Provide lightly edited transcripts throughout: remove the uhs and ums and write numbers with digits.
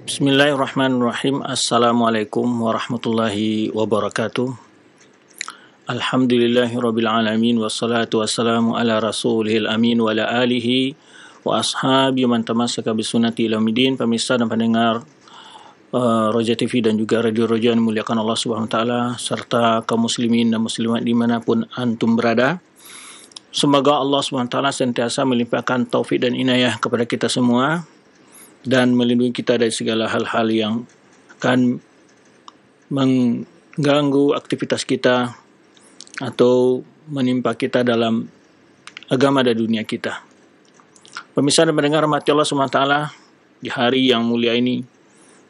Bismillahirrahmanirrahim. Assalamualaikum warahmatullahi wabarakatuh. Alhamdulillahirabbil alamin wassalatu wassalamu ala rasulihil amin wa ala alihi wa ashabi man tamassaka bisunnati ila yaumil. Pemirsa dan pendengar Roja TV dan juga Radio Roja yang dimuliakan Allah Subhanahu wa taala serta kaum muslimin dan muslimat dimanapun antum berada. Semoga Allah Subhanahu wa taala sentiasa melimpahkan taufik dan inayah kepada kita semua dan melindungi kita dari segala hal-hal yang akan mengganggu aktivitas kita atau menimpa kita dalam agama dan dunia kita. Pemirsa dan pendengar rahmati Allah SWT, di hari yang mulia ini,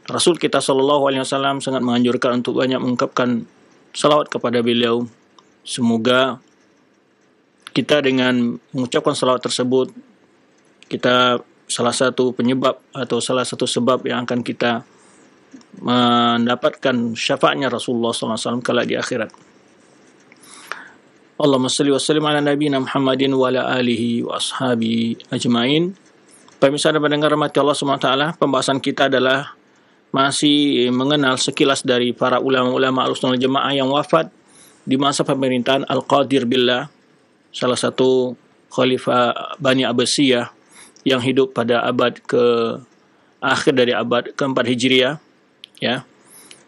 Rasul kita SAW sangat menganjurkan untuk banyak mengungkapkan salawat kepada beliau. Semoga kita dengan mengucapkan salawat tersebut, kita salah satu penyebab atau salah satu sebab yang akan kita mendapatkan syafaatnya Rasulullah SAW kelak di akhirat. Allahumma salli wa sallim ala nabiyina Muhammadin wa ala alihi wa ashabi ajmain. Pemirsa dan pendengar rahmati Allah SWT, pembahasan kita adalah masih mengenal sekilas dari para ulama-ulama Ahlussunnah wal Jamaah yang wafat di masa pemerintahan Al-Qadir Billah, salah satu khalifah Bani Abbasiyah yang hidup pada akhir dari abad ke-4 Hijriah, ya.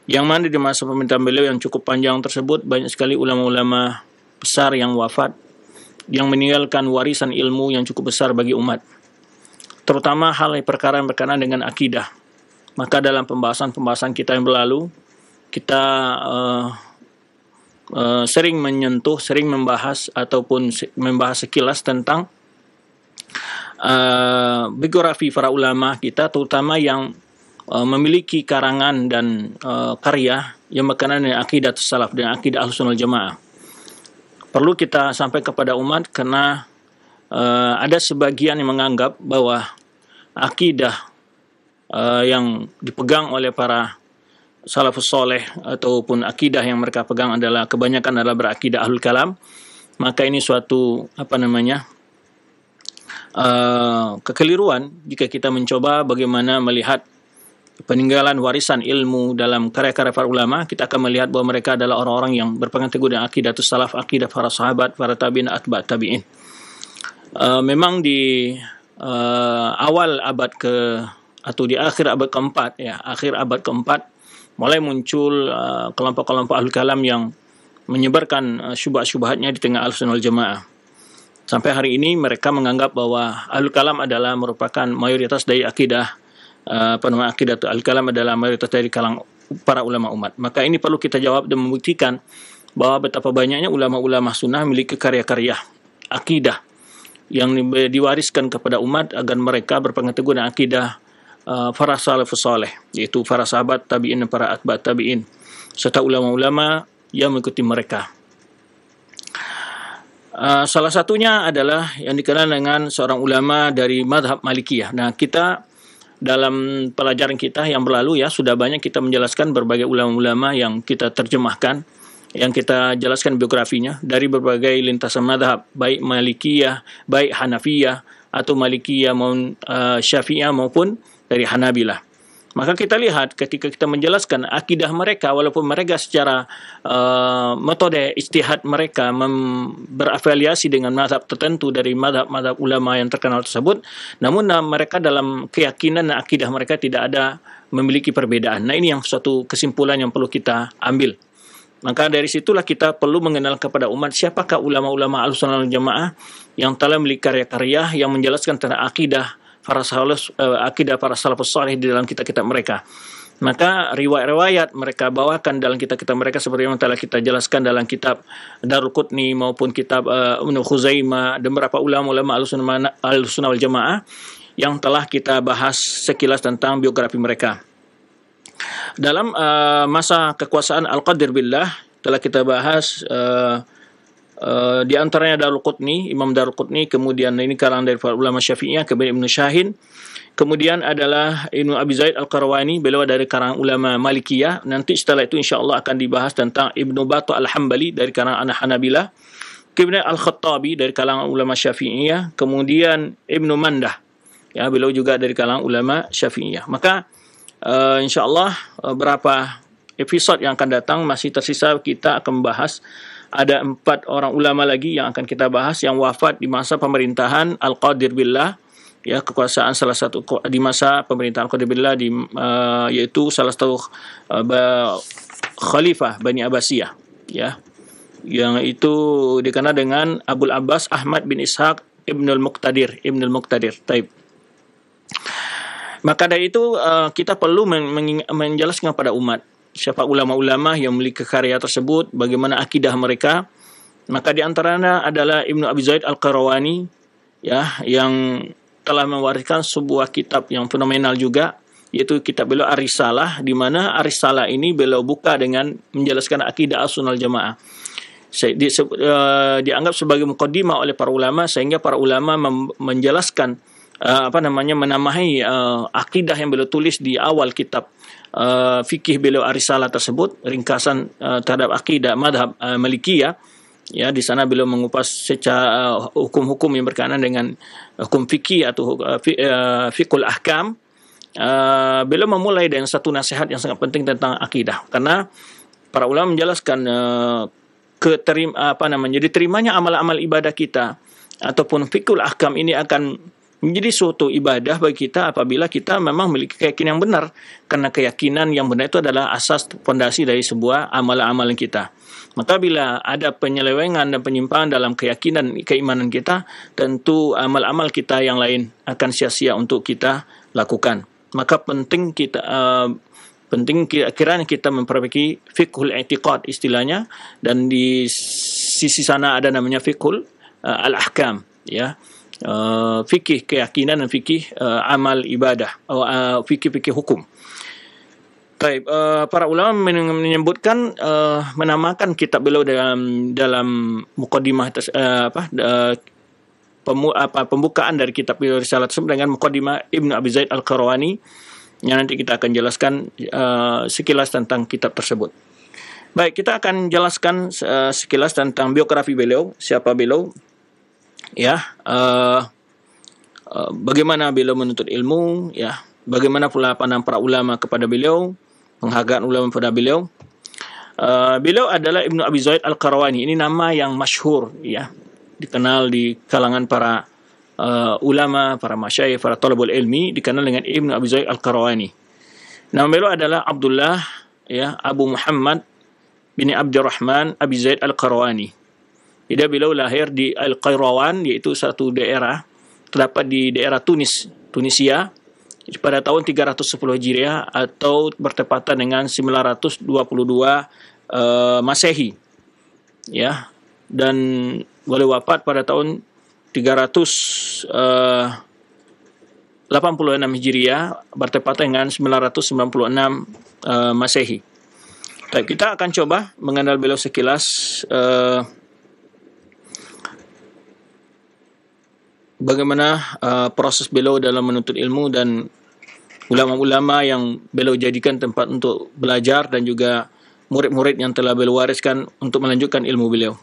Yang mana di masa pemerintahan beliau yang cukup panjang tersebut banyak sekali ulama-ulama besar yang wafat, yang meninggalkan warisan ilmu yang cukup besar bagi umat, terutama hal perkara yang berkenaan dengan akidah. Maka dalam pembahasan kita yang berlalu, kita sering menyentuh, sering membahas ataupun membahas sekilas tentang biografi para ulama kita, terutama yang memiliki karangan dan karya yang berkenaan dengan akidah salaf dan akidah Ahlussunnah wal Jamaah. Perlu kita sampai kepada umat karena ada sebagian yang menganggap bahwa akidah yang dipegang oleh para salafus soleh ataupun akidah yang mereka pegang adalah kebanyakan adalah berakidah ahlul kalam. Maka ini suatu kekeliruan jika kita mencoba bagaimana melihat peninggalan warisan ilmu dalam karya-karya para ulama. Kita akan melihat bahwa mereka adalah orang-orang yang berpegang teguh dengan akidatus salaf, akidah para sahabat, para tabi'in, atba' tabi'in. Memang di awal abad atau di akhir abad keempat, akhir abad keempat mulai muncul kelompok-kelompok ahlul kalam yang menyebarkan syubhat-syubhatnya di tengah Ahlussunnah wal Jamaah. Sampai hari ini mereka menganggap bahwa ahlul kalam adalah merupakan mayoritas dari akidah akidah ahlul kalam adalah mayoritas dari kalangan para ulama umat. Maka ini perlu kita jawab dan membuktikan bahwa betapa banyaknya ulama-ulama sunnah memiliki karya-karya akidah yang diwariskan kepada umat agar mereka berpegang teguh dengan akidah para salafus saleh, yaitu para sahabat tabi'in dan para atba' tabi'in serta ulama-ulama yang mengikuti mereka. Salah satunya adalah yang dikenal dengan seorang ulama dari madhab Malikiyah. Nah, kita dalam pelajaran kita yang berlalu sudah banyak kita menjelaskan berbagai ulama-ulama yang kita terjemahkan, yang kita jelaskan biografinya dari berbagai lintasan madhab, baik Malikiyah, baik Hanafiyah atau Malikiyah maupun Syafi'iyah maupun dari Hanabilah. Maka kita lihat ketika kita menjelaskan akidah mereka, walaupun mereka secara metode ijtihad mereka berafiliasi dengan mazhab tertentu dari mazhab ulama yang terkenal tersebut, namun mereka dalam keyakinan dan akidah mereka tidak ada memiliki perbedaan. Nah, ini yang suatu kesimpulan yang perlu kita ambil. Maka dari situlah kita perlu mengenal kepada umat siapakah ulama-ulama Ahlussunnah wal Jamaah yang telah memiliki karya-karya yang menjelaskan tentang akidah para salafus saleh di dalam kitab-kitab mereka. Maka riwayat-riwayat mereka bawakan dalam kitab-kitab mereka seperti yang telah kita jelaskan dalam kitab Daruqutni maupun kitab Ibnu Khuzaimah dan beberapa ulama-ulama Ahlussunnah wal Jamaah yang telah kita bahas sekilas tentang biografi mereka. Dalam masa kekuasaan Al-Qadir Billah telah kita bahas di antaranya Daruqutni, Imam Daruqutni, kemudian ini kalangan dari ulama Syafi'iyah, kemudian Ibnu Syahin, kemudian adalah Ibnu Abi Zaid Al-Qarawani, beliau dari kalangan ulama Malikiyah. Nanti setelah itu insyaallah akan dibahas tentang Ibnu Battah Al-Hambali dari kalangan Hanabilah, kemudian Al-Khattabi dari kalangan ulama Syafi'iyah, kemudian Ibnu Mandah, beliau juga dari kalangan ulama Syafi'iyah. Maka InsyaAllah berapa episod yang akan datang masih tersisa, kita akan membahas. Ada 4 orang ulama lagi yang akan kita bahas yang wafat di masa pemerintahan Al-Qadir Billah, ya, kekuasaan salah satu di masa pemerintahan Al-Qadir Billah, yaitu salah satu khalifah Bani Abbasiyah, ya, yang itu dikenal dengan Abul Abbas Ahmad bin Ishaq Ibnul Muqtadir. Taib. Maka dari itu kita perlu menjelaskan kepada umat siapa ulama-ulama yang memiliki karya tersebut, bagaimana akidah mereka. Maka di antaranya adalah Ibnu Abi Zaid Al-Qayrawani, ya, yang telah mewariskan sebuah kitab yang fenomenal juga, yaitu kitab beliau Ar-Risalah, di mana Ar-Risalah ini beliau buka dengan menjelaskan akidah Ahlussunnah wal Jamaah. Dianggap sebagai muqaddimah oleh para ulama, sehingga para ulama menjelaskan menamai akidah yang beliau tulis di awal kitab fikih beliau Ar-Risalah tersebut, ringkasan terhadap akidah madhab Malikiyah. Ya, di sana beliau mengupas secara hukum-hukum yang berkaitan dengan hukum fikih atau fiqhul ahkam. Beliau memulai dengan satu nasihat yang sangat penting tentang akidah, karena para ulama menjelaskan diterimanya amal-amal ibadah kita ataupun fiqhul ahkam ini akan menjadi suatu ibadah bagi kita apabila kita memang memiliki keyakinan yang benar, karena keyakinan yang benar itu adalah asas fondasi dari sebuah amalan-amalan kita. Maka bila ada penyelewengan dan penyimpangan dalam keyakinan, keimanan kita, tentu amal-amal kita yang lain akan sia-sia untuk kita lakukan. Maka penting kiranya kita memperbaiki fiqhul i'tiqad istilahnya, dan di sisi sana ada namanya fiqhul al-ahkam, ya. Fikih keyakinan dan fikih amal ibadah, fikih hukum. Baik, para ulama menyebutkan menamakan kitab beliau dalam muqaddimah pembukaan dari kitab beliau Risalah tersebut dengan muqaddimah Ibnu Abi Zaid Al-Qayrawani, yang nanti kita akan jelaskan sekilas tentang kitab tersebut. Baik, kita akan jelaskan sekilas tentang biografi beliau, siapa beliau, ya, bagaimana beliau menuntut ilmu, ya, bagaimana pula pandangan para ulama kepada beliau, penghargaan ulama kepada beliau. Beliau adalah Ibnu Abi Zaid Al-Qayrawani. Ini nama yang masyhur, ya, dikenal di kalangan para ulama, para masyayikh, para talabul ilmi, dikenal dengan Ibnu Abi Zaid Al-Qayrawani. Nama beliau adalah Abdullah, ya, Abu Muhammad bin Abdurrahman Abi Zaid Al-Qayrawani. Jadi beliau lahir di Al-Qayrawan, yaitu satu daerah terdapat di daerah Tunisia pada tahun 310 Hijriah atau bertepatan dengan 922 Masehi, ya, dan beliau wafat pada tahun 386 Hijriah bertepatan dengan 996 Masehi. Baik, kita akan coba mengenal beliau sekilas. Bagaimana proses beliau dalam menuntut ilmu dan ulama-ulama yang beliau jadikan tempat untuk belajar, dan juga murid-murid yang telah beliau wariskan untuk melanjutkan ilmu beliau.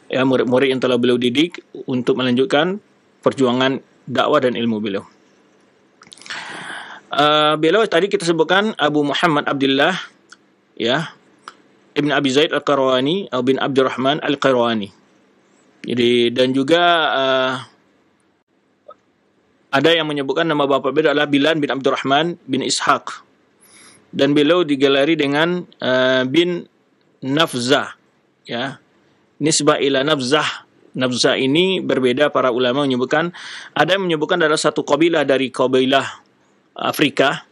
Ya, murid-murid yang telah beliau didik untuk melanjutkan perjuangan dakwah dan ilmu beliau. Beliau tadi kita sebutkan Abu Muhammad Abdullah, ya, Ibn Abi Zaid Al-Qayrawani atau bin Abdurrahman Al-Qayrawani. Jadi, dan juga ada yang menyebutkan nama bapa beliau adalah Bilal bin Abdurrahman bin Ishaq, dan beliau digelari dengan bin Nafzah, ya, nisbah ila Nafzah. Nafzah ini berbeda, para ulama menyebutkan, ada yang menyebutkan adalah satu kabilah dari kabilah Afrika,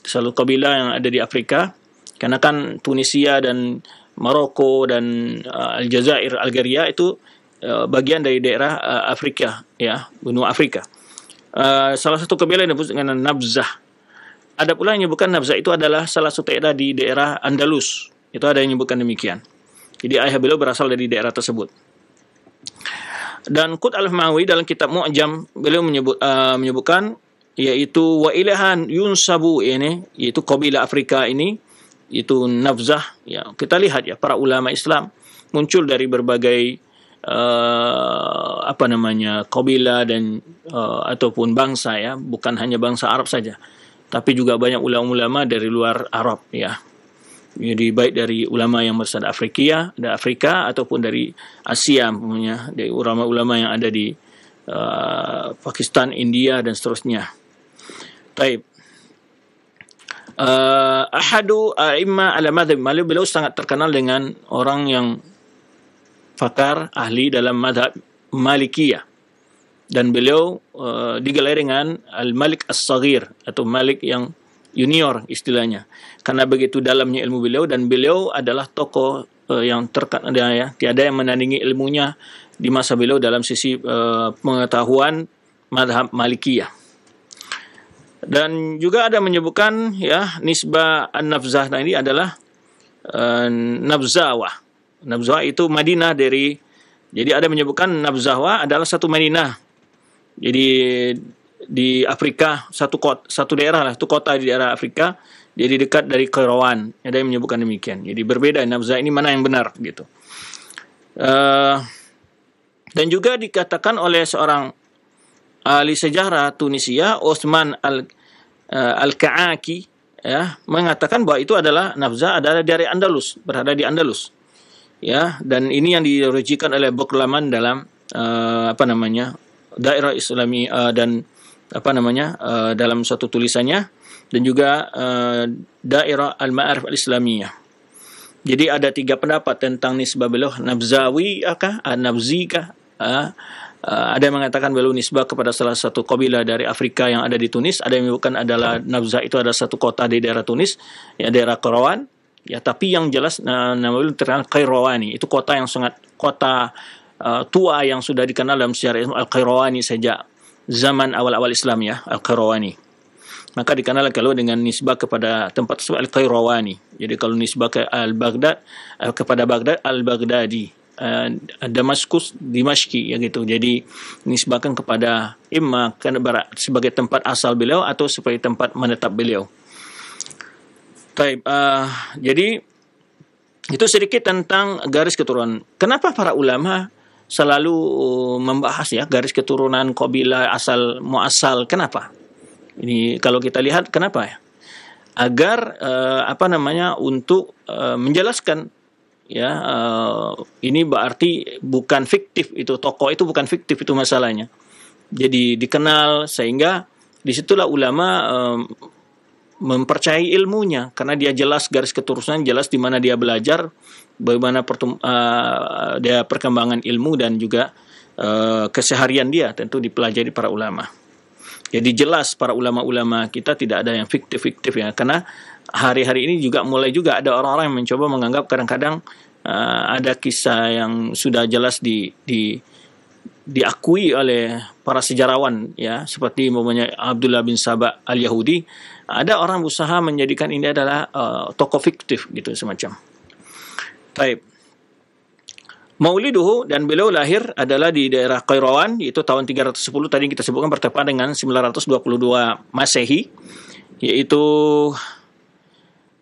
satu kabilah yang ada di Afrika, karena kan Tunisia dan Maroko dan Aljazair, Algeria itu bagian dari daerah Afrika, ya, benua Afrika. Salah satu kabilah yang disebut dengan Nabzah. Ada pula yang menyebutkan Nabzah itu adalah salah satu daerah di daerah Andalus. Itu ada yang menyebutkan demikian. Jadi ayah beliau berasal dari daerah tersebut. Dan Qut al-Hamawi dalam kitab Mu'jam beliau menyebutkan, yaitu wa ilahan yunsabu, ini yaitu kabilah Afrika ini, itu Nabzah, ya. Kita lihat, ya, para ulama Islam muncul dari berbagai kabilah dan ataupun bangsa, ya, bukan hanya bangsa Arab saja. tapi juga banyak ulama-ulama dari luar Arab ya. Jadi baik dari ulama yang berasal dari Afrika ataupun dari Asia punya, dari ulama-ulama yang ada di Pakistan, India dan seterusnya. Taib. Ahadu a'imma ala madhab Malik, beliau sangat terkenal dengan orang yang pakar ahli dalam madhab Malikiyah, dan beliau digelar dengan Al-Malik As-Saghir atau Malik yang junior istilahnya, karena begitu dalamnya ilmu beliau, dan beliau adalah tokoh yang terkenal ya, tiada yang menandingi ilmunya di masa beliau dalam sisi pengetahuan madhab Malikiyah. Dan juga ada menyebutkan ya nisbah an-nafzah tadi adalah Nabzawah. Nabzawah itu Madinah dari, jadi ada menyebutkan Nabzawah adalah satu Madinah. Jadi di Afrika, satu daerah lah, satu kota di daerah Afrika, jadi dekat dari Kairouan. Ada yang menyebutkan demikian. Jadi berbeda Nabzah ini mana yang benar gitu. Dan juga dikatakan oleh seorang ahli sejarah Tunisia, Osman Al-Ka'aki ya, mengatakan bahwa itu adalah Nabzah adalah dari Andalus, berada di Andalus. Ya, dan ini yang dirujikan oleh Boklaman dalam daerah Islami dan dalam suatu tulisannya, dan juga daerah Al-Ma'arif Al-Islamiyah. Jadi ada 3 pendapat tentang nisbah beliau, Nabzawi kah, Nabzi kah? Ada yang mengatakan beliau nisbah kepada salah satu kabilah dari Afrika yang ada di Tunis. Ada yang menyebutkan adalah Nabzah itu ada satu kota di daerah Tunis, ya daerah Kairouan. Ya, tapi yang jelas nama beliau terkenal Kairouani. Itu kota yang sangat tua yang sudah dikenal dalam sejarah Al-Kairouani sejak zaman awal-awal Islam ya, Al-Kairouani. Maka dikenal kalau dengan nisbah kepada tempat tersebut Al-Kairouani. Jadi kalau nisbah ke Al-Baghdad, kepada Baghdad Al-Baghdadi, Damaskus Dimashqi ya gitu. Jadi nisbahkan kepada imma sebagai tempat asal beliau atau sebagai tempat menetap beliau. Jadi itu sedikit tentang garis keturunan. Kenapa para ulama selalu membahas ya garis keturunan kabilah asal muasal? Kenapa? Ini kalau kita lihat kenapa ya? Agar untuk menjelaskan ya, ini berarti bukan fiktif, itu tokoh itu bukan fiktif, itu masalahnya. Jadi dikenal, sehingga disitulah ulama mempercayai ilmunya, karena dia jelas garis keturunan, jelas di mana dia belajar, bagaimana dia perkembangan ilmu, dan juga keseharian dia tentu dipelajari para ulama. Jadi jelas para ulama-ulama kita tidak ada yang fiktif-fiktif ya, karena hari-hari ini juga mulai juga ada orang-orang yang mencoba menganggap kadang-kadang ada kisah yang sudah jelas diakui oleh para sejarawan ya, seperti umpamanya Abdullah bin Saba al-Yahudi. Ada orang berusaha menjadikan ini adalah tokoh fiktif gitu semacam. Taib. Mauliduhu, dan beliau lahir adalah di daerah Kairouan, yaitu tahun 310 tadi kita sebutkan, bertepatan dengan 922 Masehi, yaitu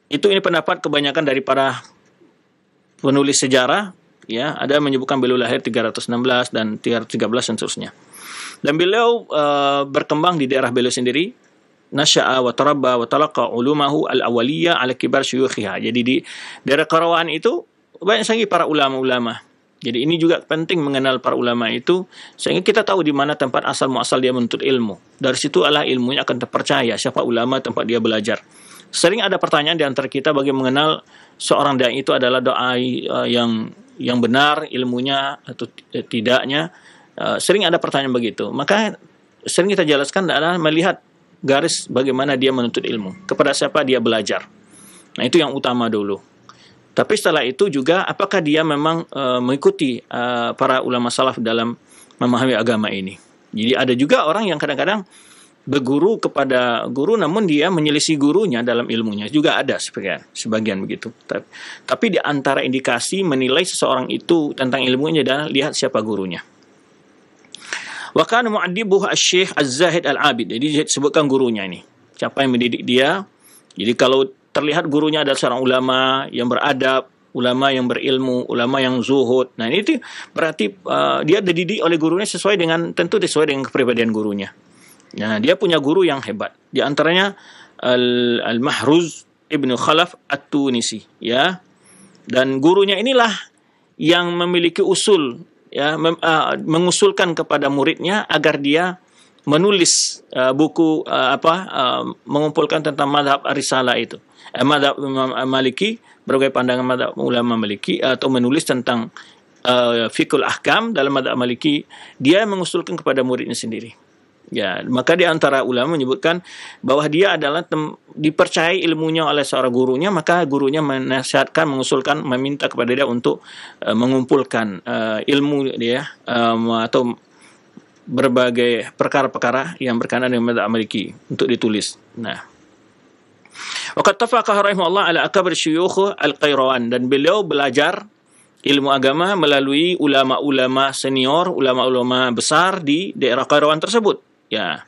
ini pendapat kebanyakan dari para penulis sejarah ya, ada menyebutkan beliau lahir 316 dan 313 dan seterusnya. Dan beliau berkembang di daerah beliau sendiri, nasya'a wa tarabba wa talaqa ulumahu al-awwaliyah ala kibar syuyukhiha. Jadi di daerah Kairouan itu banyak sekali para ulama-ulama. Jadi ini juga penting mengenal para ulama itu, sehingga kita tahu di mana tempat asal muasal dia menuntut ilmu. Dari situ Allah ilmunya akan terpercaya, siapa ulama tempat dia belajar. Sering ada pertanyaan di antara kita bagi mengenal seorang dai itu adalah doa yang benar ilmunya atau tidaknya. Sering ada pertanyaan begitu. Maka sering kita jelaskan adalah melihat garis bagaimana dia menuntut ilmu, kepada siapa dia belajar. Nah, itu yang utama dulu. Tapi setelah itu juga apakah dia memang mengikuti para ulama salaf dalam memahami agama ini. Jadi ada juga orang yang kadang-kadang berguru kepada guru namun dia menyelisih gurunya dalam ilmunya. Juga ada sebagian begitu. Tapi di antara indikasi menilai seseorang itu tentang ilmunya adalah lihat siapa gurunya. Wa kana mu'addibuhu asy-Syaikh Az-Zahid Al-Abid. Jadi sebutkan gurunya ini. Siapa yang mendidik dia? Jadi kalau terlihat gurunya adalah seorang ulama yang beradab, ulama yang berilmu, ulama yang zuhud. Nah, ini berarti dia dididik oleh gurunya tentu sesuai dengan kepribadian gurunya. Nah, dia punya guru yang hebat. Di antaranya Al-Mahruz Ibnu Khalaf At-Tunisi, ya. Dan gurunya inilah yang memiliki usul, ya, mengusulkan kepada muridnya agar dia menulis buku mengumpulkan tentang madhab Risalah itu, madhab Imam Maliki, berbagai pandangan madhab ulama Maliki, atau menulis tentang fiqhul ahkam dalam madhab Maliki. Dia mengusulkan kepada muridnya sendiri. Ya, maka di antara ulama menyebutkan bahwa dia adalah dipercayai ilmunya oleh seorang gurunya, maka gurunya menasihatkan, mengusulkan, meminta kepada dia untuk mengumpulkan ilmu dia atau berbagai perkara-perkara yang berkenaan dengan mazhab Maliki untuk ditulis. Nah, waqad tafaqaha rahimahullah ala akabir syuyukh al-Qayrawan, dan beliau belajar ilmu agama melalui ulama-ulama senior, ulama-ulama besar di daerah Qayrawan tersebut. Ya,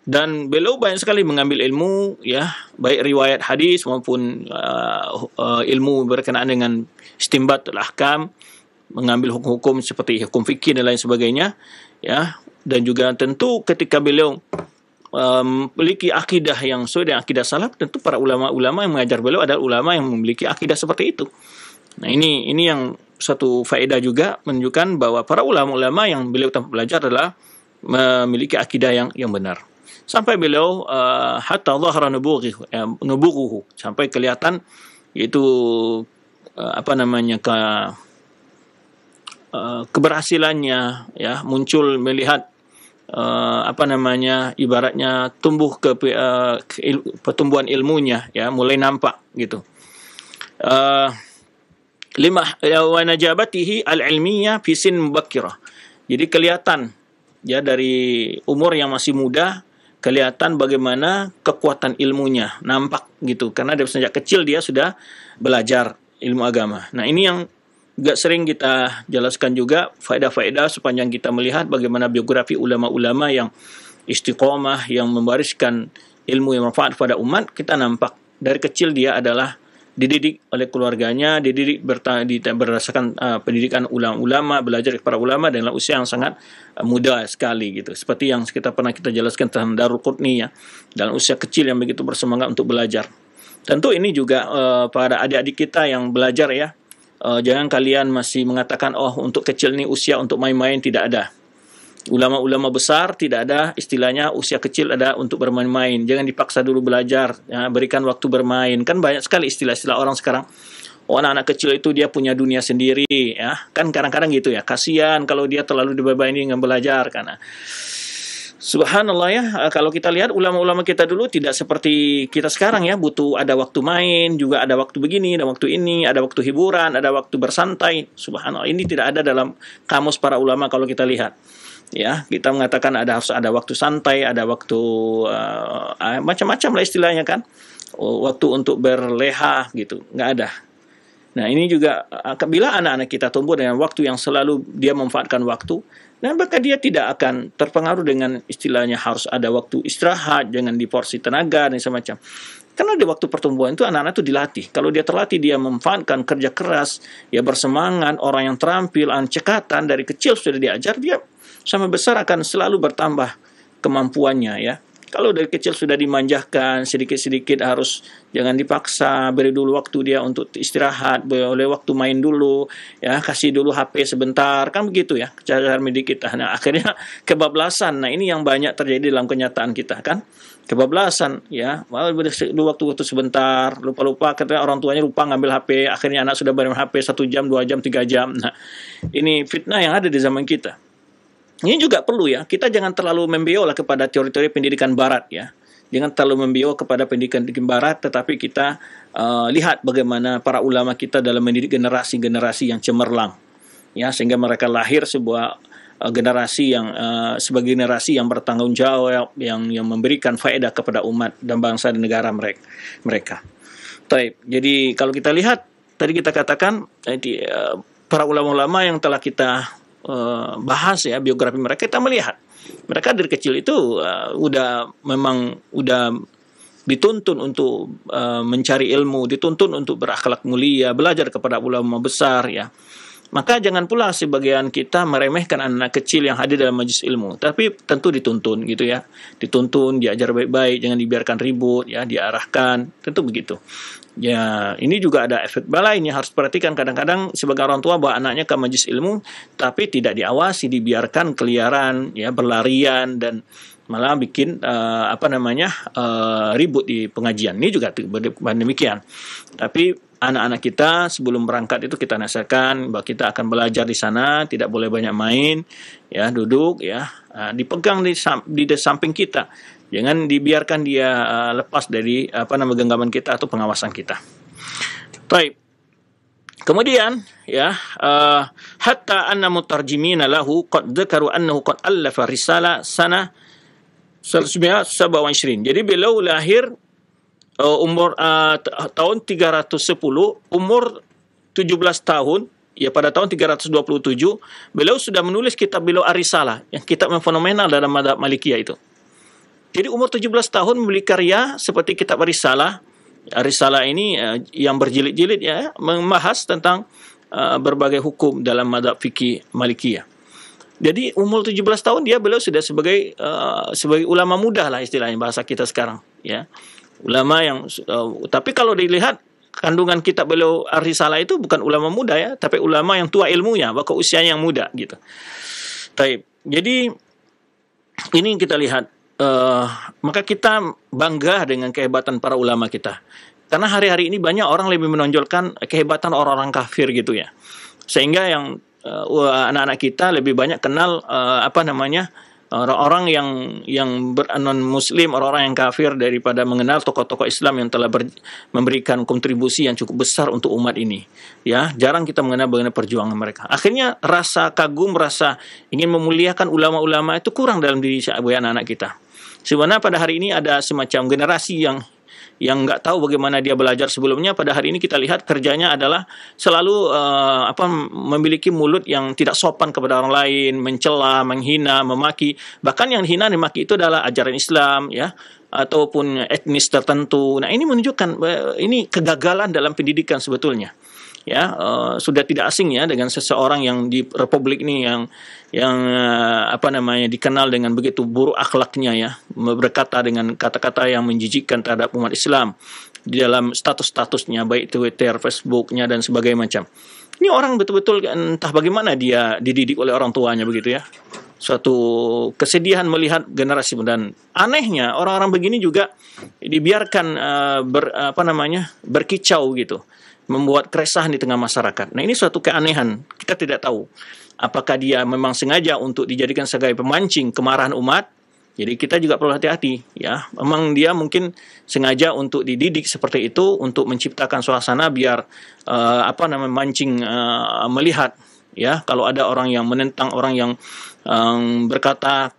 dan beliau banyak sekali mengambil ilmu, ya, baik riwayat hadis maupun ilmu berkenaan dengan istinbat al-ahkam, mengambil hukum-hukum seperti hukum fikih dan lain sebagainya, ya. Dan juga tentu ketika beliau memiliki akidah yang sesuai dengan akidah salaf, tentu para ulama-ulama yang mengajar beliau adalah ulama yang memiliki akidah seperti itu. Nah, ini yang satu faedah juga menunjukkan bahwa para ulama-ulama yang beliau tempat belajar adalah memiliki akidah yang benar. Sampai beliau hatta dhahara nubuguhu, sampai kelihatan yaitu keberhasilannya, ya, muncul melihat ibaratnya tumbuh ke pertumbuhan ilmunya, ya, mulai nampak gitu. Lima wa najabatihi al-ilmiyah fi sin mubakkirah. Jadi kelihatan, ya, dari umur yang masih muda kelihatan bagaimana kekuatan ilmunya nampak gitu, karena dari sejak kecil dia sudah belajar ilmu agama. Nah, ini yang juga sering kita jelaskan juga faedah-faedah sepanjang kita melihat bagaimana biografi ulama-ulama yang istiqomah, yang mewariskan ilmu yang manfaat pada umat. Kita nampak dari kecil dia adalah dididik oleh keluarganya, dididik berdasarkan pendidikan ulama-ulama, belajar kepada ulama dalam usia yang sangat muda sekali gitu. Seperti yang kita jelaskan tentang Darul Qutni, ya, dalam usia kecil yang begitu bersemangat untuk belajar. Tentu ini juga pada adik-adik kita yang belajar, ya, jangan kalian masih mengatakan untuk kecil ini usia untuk main-main, tidak ada. Ulama-ulama besar tidak ada istilahnya usia kecil ada untuk bermain-main. Jangan dipaksa dulu belajar, ya, berikan waktu bermain. Kan banyak sekali istilah-istilah orang sekarang. Anak-anak kecil itu dia punya dunia sendiri, ya. Kan kadang-kadang gitu, ya. Kasihan kalau dia terlalu dibebani dengan belajar, karena subhanallah, ya, kalau kita lihat ulama-ulama kita dulu tidak seperti kita sekarang, ya, butuh ada waktu main, juga ada waktu begini, ada waktu ini, ada waktu hiburan, ada waktu bersantai. Subhanallah, ini tidak ada dalam kamus para ulama kalau kita lihat. Ya, kita mengatakan harus ada waktu santai, ada waktu macam-macam lah istilahnya, kan. Waktu untuk berleha gitu, nggak ada. Nah, ini juga bila anak-anak kita tumbuh dengan waktu yang selalu dia memanfaatkan waktu, dan maka dia tidak akan terpengaruh dengan istilahnya harus ada waktu istirahat, jangan diporsi tenaga dan semacam. Karena di waktu pertumbuhan itu anak-anak itu dilatih. Kalau dia terlatih, dia memanfaatkan kerja keras, ya, bersemangat, orang yang terampil, cekatan dari kecil sudah diajar, dia sampai besar akan selalu bertambah kemampuannya, ya. Kalau dari kecil sudah dimanjakan, sedikit-sedikit harus jangan dipaksa, beri dulu waktu dia untuk istirahat, boleh waktu main dulu, ya, kasih dulu HP sebentar, kan begitu, ya, cara mendidik kita. Nah, akhirnya kebablasan. Nah, ini yang banyak terjadi dalam kenyataan kita, kan. Kebablasan, ya, dulu waktu sebentar, lupa-lupa, katanya orang tuanya lupa ngambil HP, akhirnya anak sudah bermain HP 1 jam, 2 jam, 3 jam. Nah, ini fitnah yang ada di zaman kita. Ini juga perlu, ya, kita jangan terlalu membiola kepada teori-teori pendidikan barat, ya. Jangan terlalu membiola kepada pendidikan barat, tetapi kita lihat bagaimana para ulama kita dalam mendidik generasi-generasi yang cemerlang, ya, sehingga mereka lahir sebuah generasi yang sebagai generasi yang bertanggung jawab, yang memberikan faedah kepada umat dan bangsa dan negara mereka. Jadi kalau kita lihat tadi kita katakan para ulama-ulama yang telah kita bahas, ya, biografi mereka, kita melihat mereka dari kecil itu memang dituntun untuk mencari ilmu, dituntun untuk berakhlak mulia, belajar kepada ulama besar, ya. Maka jangan pula sebagian kita meremehkan anak kecil yang hadir dalam majelis ilmu, tapi tentu dituntun gitu ya, dituntun, diajar baik-baik, jangan dibiarkan ribut ya, diarahkan, tentu begitu. Ya, ini juga ada efek lain yang harus perhatikan. Kadang-kadang sebagai orang tua bawa anaknya ke majelis ilmu, tapi tidak diawasi, dibiarkan keliaran, ya, berlarian dan malah bikin ribut di pengajian. Ini juga demikian. Tapi anak-anak kita sebelum berangkat itu kita nasihatkan bahwa kita akan belajar di sana, tidak boleh banyak main, ya, duduk, ya, dipegang di samping kita. Jangan dibiarkan dia lepas dari genggaman kita atau pengawasan kita. Baik. Kemudian ya hatta anna mutarjimina lahu qad dzakaru annahu qad allafa risala sana 1927. Jadi beliau lahir umur tahun 310, umur 17 tahun. Ya, pada tahun 327 beliau sudah menulis kitab beliau Ar-Risalah, yang kitab yang fenomenal dalam mazhab Malikiyah itu. Jadi umur 17 tahun membeli karya seperti kitab Ar-Risalah. Ar-Risalah ini yang berjilid-jilid ya, membahas tentang berbagai hukum dalam mazhab fikih Malikiyah. Jadi umur 17 tahun beliau sudah sebagai ulama muda lah istilahnya bahasa kita sekarang ya. Ulama yang tapi kalau dilihat kandungan kitab beliau Ar-Risalah itu bukan ulama muda ya, tapi ulama yang tua ilmunya, bahkan usianya yang muda gitu. Taib. Jadi ini kita lihat. Maka kita bangga dengan kehebatan para ulama kita. Karena hari-hari ini banyak orang lebih menonjolkan kehebatan orang-orang kafir gitu ya. Sehingga yang anak-anak kita lebih banyak kenal orang-orang yang non muslim, orang-orang yang kafir daripada mengenal tokoh-tokoh Islam yang telah memberikan kontribusi yang cukup besar untuk umat ini. Ya, jarang kita mengenal bagaimana perjuangan mereka. Akhirnya rasa kagum, rasa ingin memuliakan ulama-ulama itu kurang dalam diri anak-anak kita. Sebenarnya pada hari ini ada semacam generasi yang nggak tahu bagaimana dia belajar sebelumnya. Pada hari ini kita lihat kerjanya adalah selalu memiliki mulut yang tidak sopan kepada orang lain, mencela, menghina, memaki. Bahkan yang dihina dan memaki itu adalah ajaran Islam ya, ataupun etnis tertentu. Nah, ini menunjukkan ini kegagalan dalam pendidikan sebetulnya. Ya, sudah tidak asing ya dengan seseorang yang di Republik ini yang dikenal dengan begitu buruk akhlaknya ya, berkata dengan kata-kata yang menjijikkan terhadap umat Islam di dalam status-statusnya, baik Twitter, Facebooknya dan sebagainya macam. Ini orang betul-betul entah bagaimana dia dididik oleh orang tuanya begitu ya. Suatu kesedihan melihat generasi, dan anehnya orang-orang begini juga dibiarkan berkicau gitu, membuat keresahan di tengah masyarakat. Nah, ini suatu keanehan. Kita tidak tahu apakah dia memang sengaja untuk dijadikan sebagai pemancing kemarahan umat. Jadi kita juga perlu hati-hati ya. Memang dia mungkin sengaja untuk dididik seperti itu untuk menciptakan suasana biar mancing melihat ya, kalau ada orang yang menentang, orang yang berkata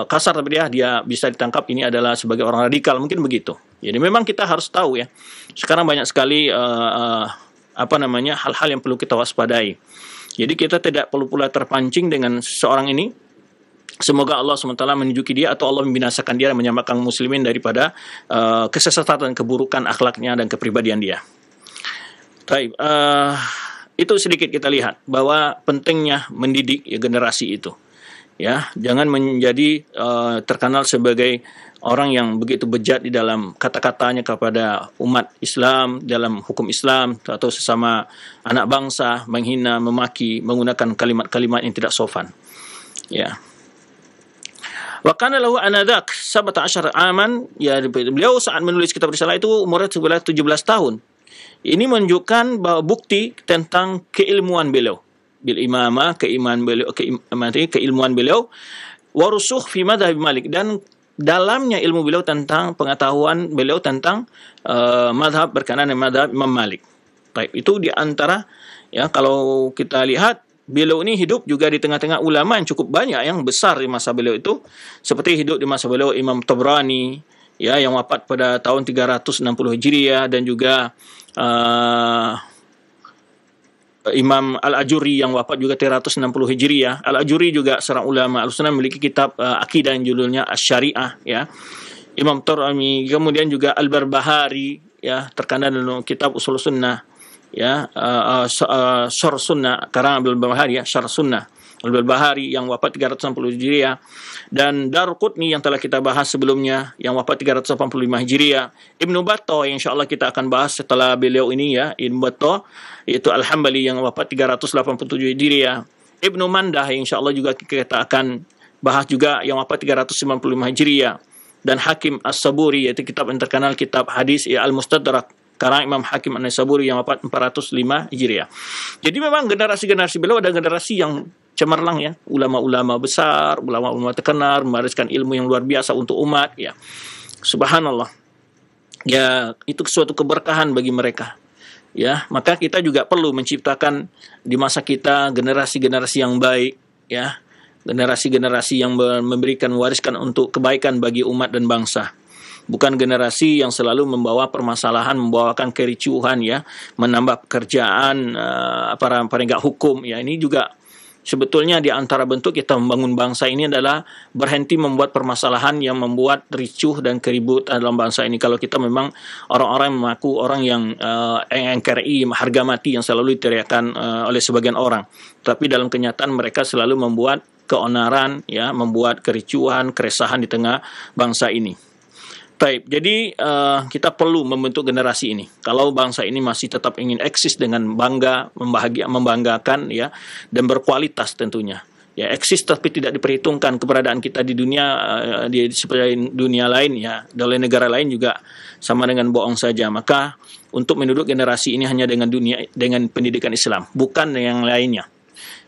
kasar tapi dia bisa ditangkap ini adalah sebagai orang radikal, mungkin begitu. Jadi memang kita harus tahu ya. Sekarang banyak sekali hal-hal yang perlu kita waspadai. Jadi kita tidak perlu pula terpancing dengan seseorang ini. Semoga Allah SWT menunjuki dia atau Allah membinasakan dia dan menyelamatkan muslimin daripada kesesatan, keburukan akhlaknya dan kepribadian dia. Baik, itu sedikit kita lihat bahwa pentingnya mendidik ya, generasi itu. Ya, jangan menjadi terkenal sebagai orang yang begitu bejat di dalam kata-katanya kepada umat Islam, dalam hukum Islam atau sesama anak bangsa, menghina, memaki, menggunakan kalimat-kalimat yang tidak sopan. Ya. Wa kana lahu anadak 17 aman, ya, beliau saat menulis kitab Risalah itu umurnya 17 tahun. Ini menunjukkan bahwa bukti tentang keilmuan beliau. Bil imamah, keilmuan beliau, warusuh fi madhab Malik, dan dalamnya ilmu beliau tentang pengetahuan beliau tentang madhab berkenaan dengan madhab Imam Malik. Baik, itu di antara ya, kalau kita lihat beliau ini hidup juga di tengah-tengah ulama yang cukup banyak, yang besar di masa beliau itu, seperti hidup di masa beliau Imam Tabrani ya, yang wafat pada tahun 360 Hijriah, dan juga Imam Al-Ajuri yang wafat juga 360 Hijriah. Al-Ajuri juga seorang ulama Ahlussunnah, memiliki kitab akidah yang judulnya Asy-Syariah ya. Imam Tabrani, kemudian juga Al-Barbahari ya, terkenal dalam kitab Ushul Sunnah ya, Syarh Sunnah karang Al-Barbahari, ya, Syarh Sunnah Al-Barbahari yang wafat 360 Hijriah, dan Darqutni yang telah kita bahas sebelumnya yang wafat 385 Hijriah, Ibnu Battah yang insyaallah kita akan bahas setelah beliau ini, ya, Ibnu Battah yaitu Al-Hambali yang wafat 387 Hijriah, Ibnu Mandah yang insyaallah juga kita akan bahas juga yang wafat 395 Hijriah, dan Hakim As-Saburi yaitu kitab yang terkenal, kitab hadis, ya, Al-Mustadrak karang Imam Hakim An-Naisaburi yang wafat 405 Hijriah. Jadi memang generasi-generasi beliau ada generasi yang cemerlang, ya, ulama-ulama besar, ulama-ulama terkenal, mewariskan ilmu yang luar biasa untuk umat, ya. Subhanallah. Ya, itu suatu keberkahan bagi mereka. Ya, maka kita juga perlu menciptakan di masa kita generasi-generasi yang baik, ya. Generasi-generasi yang memberikan, wariskan untuk kebaikan bagi umat dan bangsa. Bukan generasi yang selalu membawa permasalahan, membawakan kericuhan, ya, menambah pekerjaan para penegak hukum, ya. Ini juga sebetulnya di antara bentuk kita membangun bangsa ini adalah berhenti membuat permasalahan yang membuat ricuh dan keributan dalam bangsa ini. Kalau kita memang orang-orang yang mengaku orang yang NKRI, harga mati yang selalu diteriakan oleh sebagian orang, tapi dalam kenyataan mereka selalu membuat keonaran, ya, membuat kericuhan, keresahan di tengah bangsa ini. Baik, jadi kita perlu membentuk generasi ini. Kalau bangsa ini masih tetap ingin eksis dengan bangga, membanggakan, ya, dan berkualitas tentunya. Ya, eksis tapi tidak diperhitungkan keberadaan kita di dunia, seperti dunia lain, ya, dari negara lain juga sama dengan bohong saja. Maka untuk mendidik generasi ini hanya dengan pendidikan Islam, bukan yang lainnya.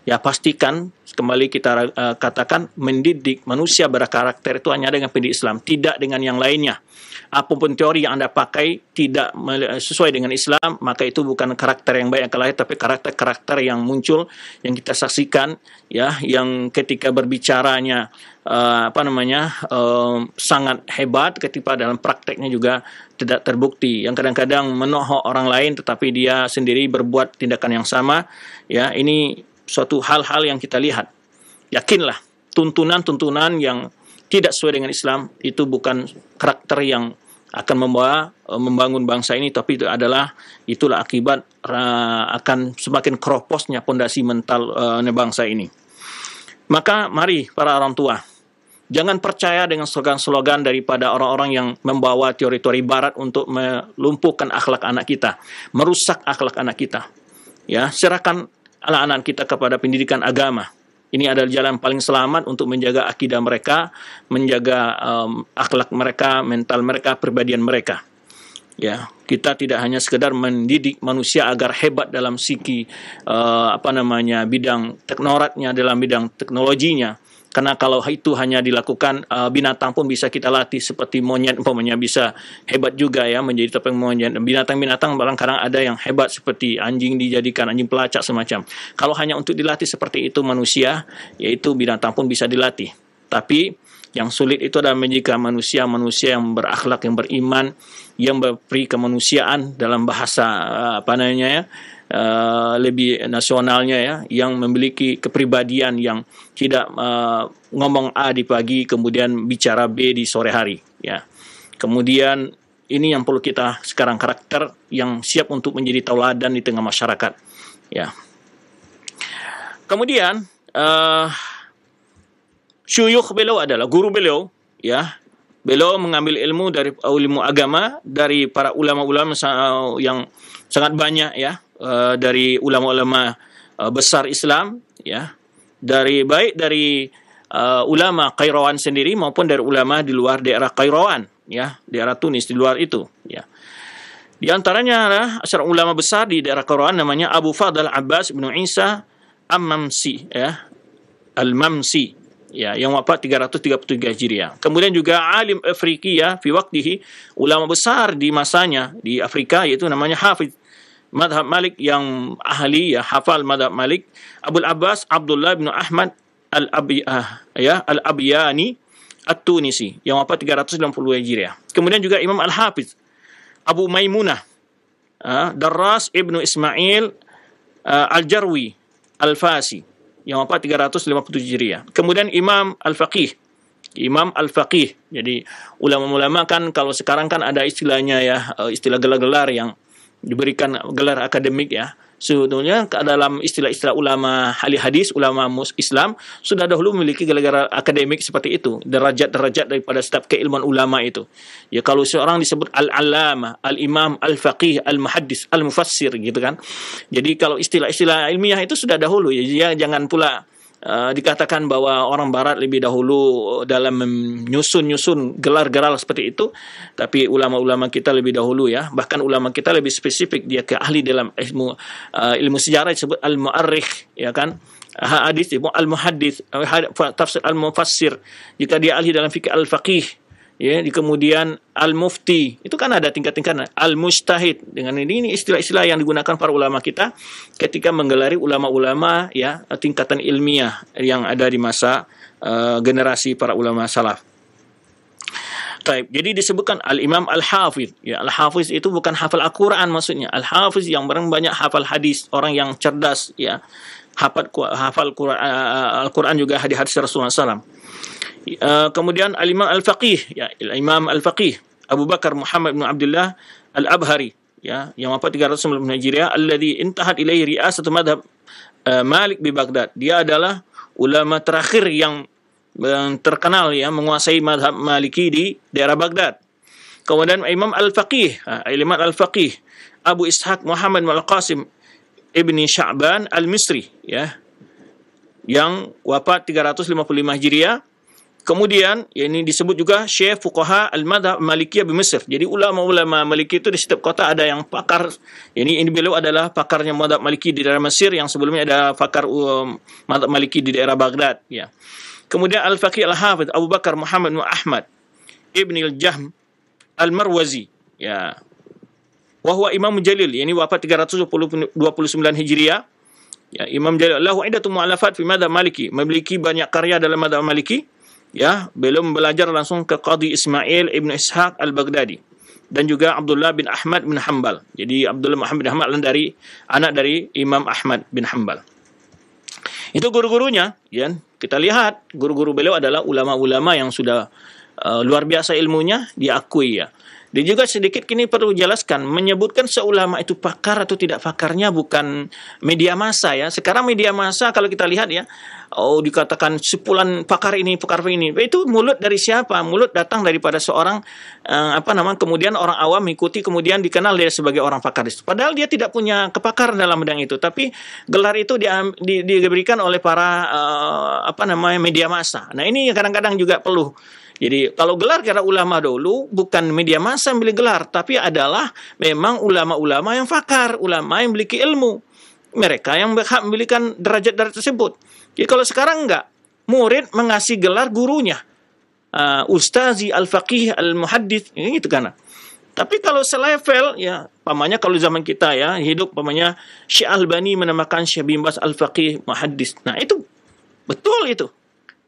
Ya, pastikan kembali kita katakan mendidik manusia berkarakter itu hanya dengan pendidik Islam, tidak dengan yang lainnya. Apapun teori yang Anda pakai tidak sesuai dengan Islam, maka itu bukan karakter yang baik yang kelahir, tapi karakter-karakter yang muncul, yang kita saksikan, ya, yang ketika berbicaranya sangat hebat, ketika dalam prakteknya juga tidak terbukti, yang kadang-kadang menohok orang lain tetapi dia sendiri berbuat tindakan yang sama, ya. Ini suatu hal-hal yang kita lihat. Yakinlah, tuntunan-tuntunan yang tidak sesuai dengan Islam itu bukan karakter yang akan membangun bangsa ini, tapi itulah akibat akan semakin keroposnya pondasi mental bangsa ini. Maka mari para orang tua, jangan percaya dengan slogan-slogan daripada orang-orang yang membawa teori-teori barat untuk melumpuhkan akhlak anak kita, merusak akhlak anak kita. Ya, serahkan anak-anak kita kepada pendidikan agama. Ini adalah jalan paling selamat untuk menjaga akidah mereka, menjaga akhlak mereka, mental mereka, kepribadian mereka. Ya, kita tidak hanya sekedar mendidik manusia agar hebat dalam segi bidang teknoratnya, dalam bidang teknologinya. Karena kalau itu hanya dilakukan, binatang pun bisa kita latih, seperti monyet umpamanya bisa hebat juga, ya, menjadi topeng monyet. Binatang-binatang kadang ada yang hebat seperti anjing, dijadikan anjing pelacak semacam. Kalau hanya untuk dilatih seperti itu manusia, yaitu binatang pun bisa dilatih. Tapi yang sulit itu adalah menjadikan manusia yang berakhlak, yang beriman, yang beri kemanusiaan dalam bahasa lebih nasionalnya, ya, yang memiliki kepribadian yang tidak ngomong A di pagi kemudian bicara B di sore hari, ya. Kemudian ini yang perlu kita sekarang, karakter yang siap untuk menjadi tauladan di tengah masyarakat, ya. Kemudian syuyukh beliau adalah guru beliau, ya. Beliau mengambil ilmu dari ilmu agama dari para ulama-ulama yang sangat banyak, ya. Dari ulama-ulama besar Islam, ya, dari ulama Qairawan sendiri maupun dari ulama di luar daerah Qairawan, ya, daerah Tunis di luar itu, ya. Di antaranya adalah seorang ulama besar di daerah Qairawan namanya Abu Fadl Abbas bin Isa Al-Mamsi, ya, Al-Mamsi, ya, yang wafat 333 Hijriah. Kemudian juga alim Afriqiya fi waqtihi, ulama besar di masanya di Afrika, yaitu namanya Hafiz Madhab Malik, yang ahli, ya, hafal Madhab Malik, Abul Abbas Abdullah bin Ahmad Al-Abyani At-Tunisi, yang wafat 390 Hijriah. Kemudian juga Imam Al-Hafiz Abu Maimunah Darras Ibnu Ismail Al-Jarwi Al-Fasi, yang wafat 357 Hijriah. Kemudian Imam Al-Faqih. Jadi ulama-ulama kan kalau sekarang kan ada istilahnya, ya, istilah gelar-gelar yang diberikan gelar akademik ya. Sebetulnya dalam istilah-istilah ulama ahli hadis, ulama Islam sudah dahulu memiliki gelar akademik seperti itu, derajat-derajat daripada setiap keilmuan ulama itu. Ya kalau seorang disebut al-allamah, al-imam, al-faqih, al-muhaddis, al-mufassir gitu kan. Jadi kalau istilah-istilah ilmiah itu sudah dahulu ya, jangan pula dikatakan bahwa orang barat lebih dahulu dalam menyusun gelar-gelar seperti itu, tapi ulama-ulama kita lebih dahulu ya, bahkan ulama kita lebih spesifik, dia ke ahli dalam ilmu sejarah disebut al-mu'arrikh ya kan, hadis disebut al-muhaddis, tafsir al-mufassir, jika dia ahli dalam fikih al-faqih ya, kemudian al-mufti, itu kan ada tingkat-tingkatan, al-mujtahid, dengan ini istilah-istilah yang digunakan para ulama kita ketika menggelari ulama-ulama ya tingkatan ilmiah yang ada di masa generasi para ulama salaf. Baik, jadi disebutkan al-imam al-hafiz. Ya, al-hafiz itu bukan hafal Al-Qur'an maksudnya. Al-hafiz yang banyak hafal hadis, orang yang cerdas ya. Hafal Al-Qur'an juga hadis Rasulullah SAW. Kemudian al-imam al-faqih ya, al-imam al-faqih Abu Bakar Muhammad bin Abdullah al-Abhari ya, yang wafat 390 Hijriah, alladhi intahat ilaihi ri'asatu madhab Malik di Baghdad. Dia adalah ulama terakhir yang terkenal ya menguasai madhab Maliki di daerah Baghdad. Kemudian Imam al-Faqih, Imam al-Faqih Abu Ishaq Muhammad bin Al-Qasim ibni Sya'ban al-Misri ya, yang wafat 355 Hijriah. Kemudian ya, ini disebut juga Syekh Fuqaha al-Madhab Malikiyah di Mesir. Jadi ulama-ulama Maliki itu di setiap kota ada yang pakar. Ini beliau adalah pakarnya Madhab Maliki di daerah Mesir, yang sebelumnya ada pakar Madhab Maliki di daerah Baghdad ya. Kemudian Al-Faqih Al-Hafidh Abu Bakar Muhammad bin Ahmad Ibn al-Jahm Al-Marwazi ya. Wahwa Imam Jalil, ini wafat 329 Hijriah. Ya, Imam Jalil lahu iddatu mu'allafat fi madhab Maliki, memiliki banyak karya dalam madhab Maliki. Ya, belum belajar langsung ke Qadhi Ismail Ibn Ishaq Al-Baghdadi dan juga Abdullah bin Ahmad bin Hanbal. Jadi Abdullah Muhammad bin Hanbal anak dari Imam Ahmad bin Hanbal. Itu guru-gurunya, ya. Kita lihat guru-guru beliau adalah ulama-ulama yang sudah luar biasa ilmunya, diakui ya. Dan juga sedikit kini perlu jelaskan, menyebutkan seulama itu pakar atau tidak pakarnya bukan media massa ya. Sekarang media massa kalau kita lihat ya, dikatakan sepulan pakar ini, pakar ini. Itu mulut dari siapa? Mulut datang daripada seorang kemudian orang awam mengikuti, kemudian dikenal dia sebagai orang pakar. Padahal dia tidak punya kepakaran dalam bidang itu, tapi gelar itu diberikan oleh para media massa. Nah, ini kadang-kadang juga perlu. Jadi kalau gelar kira ulama dulu bukan media massa yang beli gelar, tapi adalah memang ulama-ulama yang fakar, ulama yang memiliki ilmu. Mereka yang berhak memilikan derajat-derajat tersebut. Jadi kalau sekarang enggak, murid mengasih gelar gurunya. Ustazi, al-faqih, al-muhaddith, ini gitu kan. Tapi kalau selevel, ya, pamannya kalau zaman kita ya, hidup pamannya Syekh Albani menamakan Syekh bin Baz al-faqih, muhaddith. Nah itu, betul itu.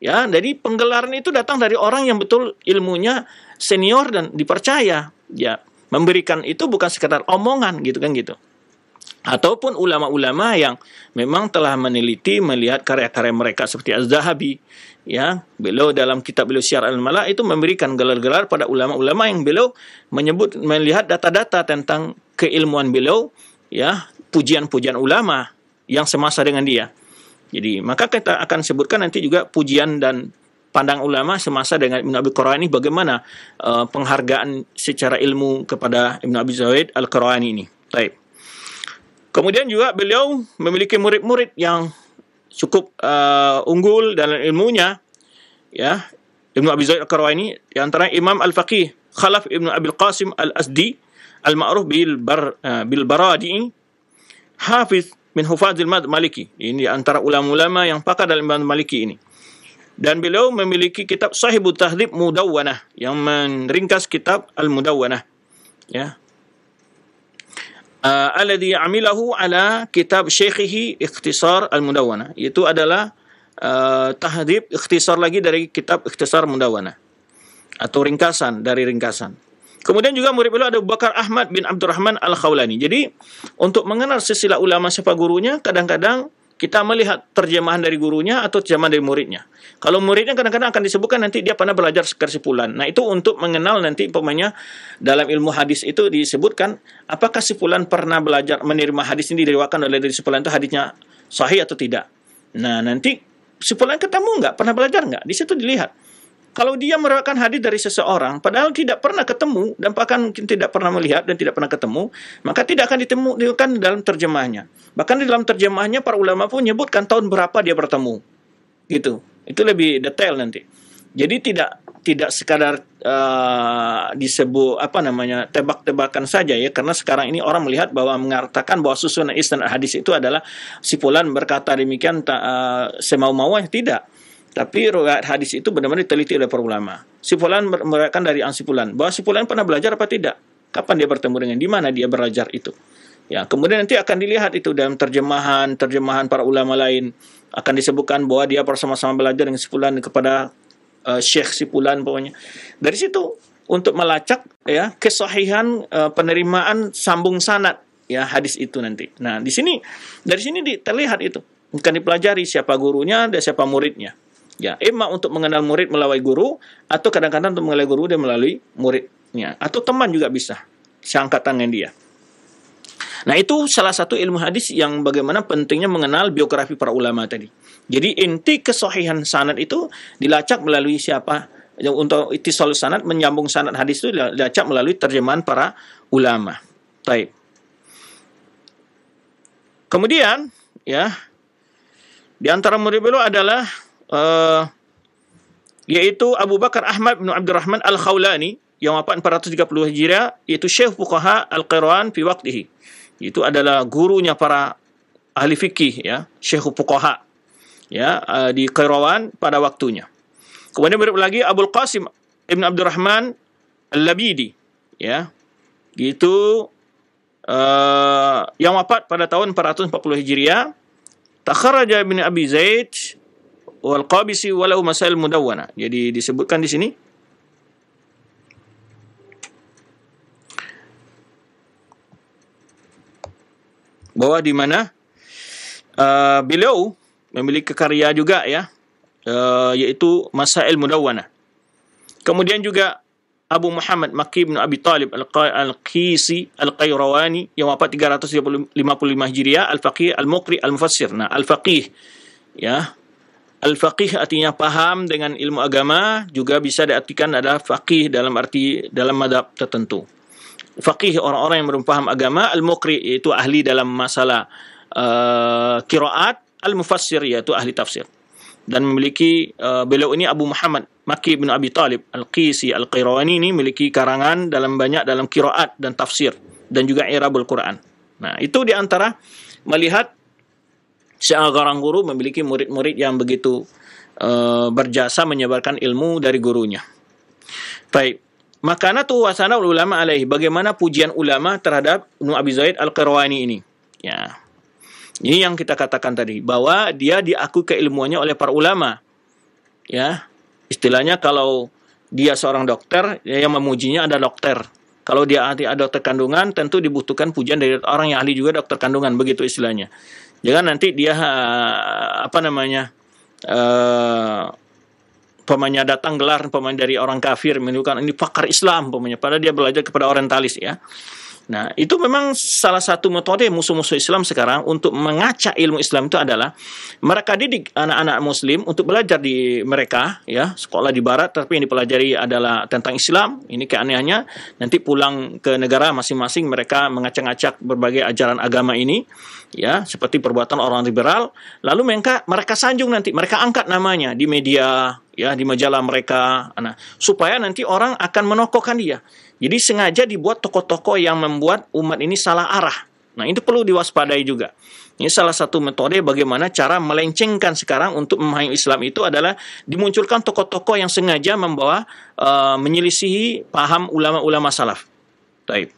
Ya, jadi penggelaran itu datang dari orang yang betul ilmunya senior dan dipercaya. Ya, memberikan itu bukan sekadar omongan gitu kan gitu. Ataupun ulama-ulama yang memang telah meneliti, melihat karya-karya mereka seperti Az-Zahabi. Ya, beliau dalam kitab beliau Syiar Al-Mala itu memberikan gelar-gelar pada ulama-ulama yang beliau melihat data-data tentang keilmuan beliau, ya, pujian-pujian ulama yang semasa dengan dia. Jadi, maka kita akan sebutkan nanti juga pujian dan pandang ulama semasa dengan Ibn Abi Qurani, bagaimana penghargaan secara ilmu kepada Ibn Abi Zaid Al-Qurani ini. Baik. Kemudian juga beliau memiliki murid-murid yang cukup unggul dalam ilmunya. Ya, Ibn Abi Zaid Al-Qurani, di antara Imam Al-Faqih Khalaf Ibn Abil Qasim Al-Asdi Al-Ma'ruf bil Baradi, Hafiz min Hufazil Madhab Maliki. Ini antara ulama-ulama yang pakar dalam madhab Maliki ini. Dan beliau memiliki kitab Sahibut Tahdhib Mudawwanah yang meringkas kitab Al-Mudawwanah. Ya. Alladhi amilahu ala kitab syekhihi Ikhtisar Al-Mudawwanah. Itu adalah tahdhib ikhtisar lagi dari kitab Ikhtisar Mudawwanah, atau ringkasan dari ringkasan. Kemudian juga murid beliau ada Abu Bakar Ahmad bin Abdurrahman Al-Khawlani. Jadi untuk mengenal silsilah ulama siapa gurunya, kadang-kadang kita melihat terjemahan dari gurunya atau terjemahan dari muridnya. Kalau muridnya kadang-kadang akan disebutkan nanti dia pernah belajar kesimpulan. Nah, itu untuk mengenal nanti umpamanya dalam ilmu hadis itu disebutkan apakah si fulan pernah belajar menerima hadis ini diriwayatkan oleh dari si fulan itu hadisnya sahih atau tidak. Nah, nanti si fulan ketemu enggak, pernah belajar enggak? Di situ dilihat. Kalau dia meriwayatkan hadis dari seseorang, padahal tidak pernah ketemu, dan bahkan mungkin tidak pernah melihat dan tidak pernah ketemu, maka tidak akan ditemukan dalam terjemahnya. Bahkan di dalam terjemahnya, para ulama pun menyebutkan tahun berapa dia bertemu. Gitu. Itu lebih detail nanti. Jadi tidak sekadar disebut tebak-tebakan saja ya, karena sekarang ini orang melihat bahwa mengatakan bahwa susunan isnad hadis itu adalah si fulan berkata demikian semau-maunya, tidak. Tapi riwayat hadis itu benar-benar diteliti oleh para ulama. Si fulan meriwayatkan dari si fulan, bahwa si fulan pernah belajar apa tidak? Kapan dia bertemu dengan, di mana dia belajar itu? Ya, kemudian nanti akan dilihat itu dalam terjemahan para ulama lain, akan disebutkan bahwa dia bersama-sama belajar dengan si fulan kepada syekh si fulan pokoknya. Dari situ untuk melacak ya kesahihan penerimaan sambung sanad ya hadis itu nanti. Nah, dari sini terlihat itu. Bukan dipelajari siapa gurunya dan siapa muridnya. Ya, emang untuk mengenal murid melalui guru, atau kadang-kadang untuk mengenal guru dan melalui muridnya, atau teman juga bisa, seangkatan dengan dia. Nah, itu salah satu ilmu hadis yang bagaimana pentingnya mengenal biografi para ulama tadi. Jadi inti kesahihan sanad itu dilacak melalui siapa. Untuk ittisalus sanad, menyambung sanad hadis itu dilacak melalui terjemahan para ulama. Baik. Kemudian, ya, di antara murid beliau adalah yaitu Abu Bakar Ahmad bin Abdurrahman Al-Khawlani yang wafat 430 Hijriah, yaitu Syekh Fuqaha Al-Qayrawan fi waqtihi. Itu adalah gurunya para ahli fikih ya, Syekh Fuqaha ya di Qayrawan pada waktunya. Kemudian berikut lagi Abul Qasim Ibn Abdurrahman Al-Labidi ya. Itu yang wafat pada tahun 440 Hijriah. Takharaja bin Abi Zaid wal Qabisi walau masail mudawwana. Jadi disebutkan di sini bahwa di mana beliau memiliki karya juga ya, yaitu Masail Mudawwana. Kemudian juga Abu Muhammad Makki bin Abi Talib Al-Qisi Al-Qayrawani yang wafat 355 Hijriah, Al-Faqih Al-Muqri Al-Mufassir. Nah, Al-Faqih ya, Al-Faqih artinya paham dengan ilmu agama, juga bisa diartikan adalah faqih dalam arti dalam madhab tertentu. Faqih orang-orang yang berpaham agama, Al-Muqri itu ahli dalam masalah qiraat, Al-Mufassir yaitu ahli tafsir. Dan memiliki beliau ini Abu Muhammad Makki bin Abi Talib Al-Qisi Al-Qayrawani ini memiliki karangan banyak dalam qiraat dan tafsir dan juga i'rabul Quran. Nah, itu di antara melihat seorang guru memiliki murid-murid yang begitu berjasa menyebarkan ilmu dari gurunya. Baik, makanatu wasana ulama alaihi, bagaimana pujian ulama terhadap Ibnu Abi Zaid Al-Qayrawani ini. Ya. Ini yang kita katakan tadi, bahwa dia diakui keilmuannya oleh para ulama. Ya. Istilahnya kalau dia seorang dokter, yang memujinya ada dokter. Kalau dia ahli dokter kandungan, tentu dibutuhkan pujian dari orang yang ahli juga dokter kandungan, begitu istilahnya. Jangan nanti dia pemainnya datang gelar pemain dari orang kafir menunjukkan ini pakar Islam pemainnya, padahal dia belajar kepada orientalis ya. Nah, itu memang salah satu metode musuh-musuh Islam sekarang untuk mengacak ilmu Islam itu adalah mereka didik anak-anak muslim untuk belajar di mereka ya, sekolah di barat, tapi yang dipelajari adalah tentang Islam. Ini keanehannya, nanti pulang ke negara masing-masing mereka mengacak-acak berbagai ajaran agama ini ya, seperti perbuatan orang liberal, lalu mereka sanjung, nanti mereka angkat namanya di media ya, di majalah mereka, supaya nanti orang akan menokohkan dia. Jadi sengaja dibuat tokoh-tokoh yang membuat umat ini salah arah. Nah, itu perlu diwaspadai juga. Ini salah satu metode bagaimana cara melencengkan sekarang untuk memahami Islam itu adalah dimunculkan tokoh-tokoh yang sengaja membawa menyelisihi paham ulama-ulama salaf. Baik.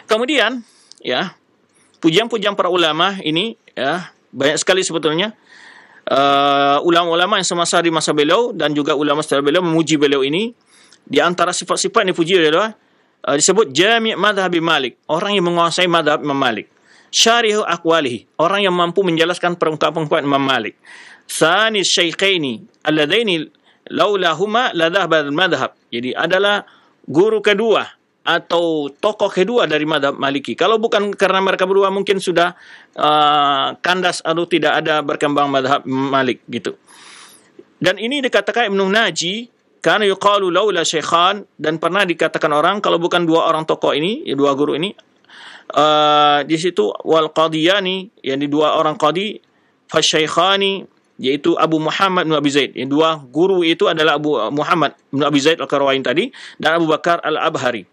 Kemudian ya, pujian-pujian para ulama ini ya banyak sekali sebetulnya. Ulama-ulama yang semasa di masa beliau dan juga ulama setelah beliau memuji beliau ini. Di antara sifat-sifat yang dipuji adalah disebut jami' madhab Malik, orang yang menguasai madhab Imam Malik. syarihu aqwalihi, orang yang mampu menjelaskan perungkapan Imam Malik. Sani syaikhaini alladaini laulahuma la dhahaba al-madhhab. Jadi adalah guru kedua atau tokoh kedua dari madhab Maliki. Kalau bukan karena mereka berdua mungkin sudah kandas atau tidak ada berkembang madhab Malik gitu. Dan ini dikatakan Ibnu Naji, karena yuqalu laula syaikhan, dan pernah dikatakan orang kalau bukan dua orang tokoh ini, dua guru ini, di situ wal qadiyani, yakni dua orang qadi, fasyaikhani, yaitu Abu Muhammad bin Abi Zaid. Yang dua guru itu adalah Abu Muhammad bin Abi Zaid Al-Qarawani tadi dan Abu Bakar Al-Abhari.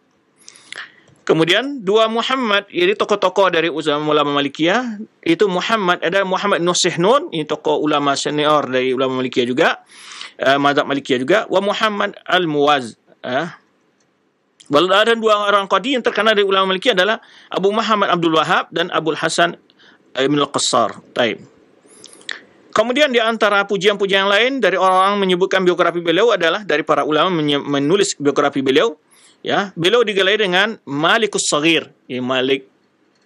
Kemudian dua Muhammad, ini tokoh-tokoh dari ulama Malikiyah, itu Muhammad, ada Muhammad bin Sihnun, ini tokoh ulama senior dari ulama Malikiyah juga, mazhab Malikiyah juga, wa Muhammad Al-Muwaz. Ada dua orang qadi yang terkenal dari ulama Malikiyah adalah Abu Muhammad Abdul Wahhab dan Abul Hasan Ibn Al-Qassar. Taib. Kemudian di antara pujian-pujian yang lain dari orang-orang menyebutkan biografi beliau adalah dari para ulama menulis biografi beliau, ya, beliau digelar dengan Malikus Shaghir, ya, Malik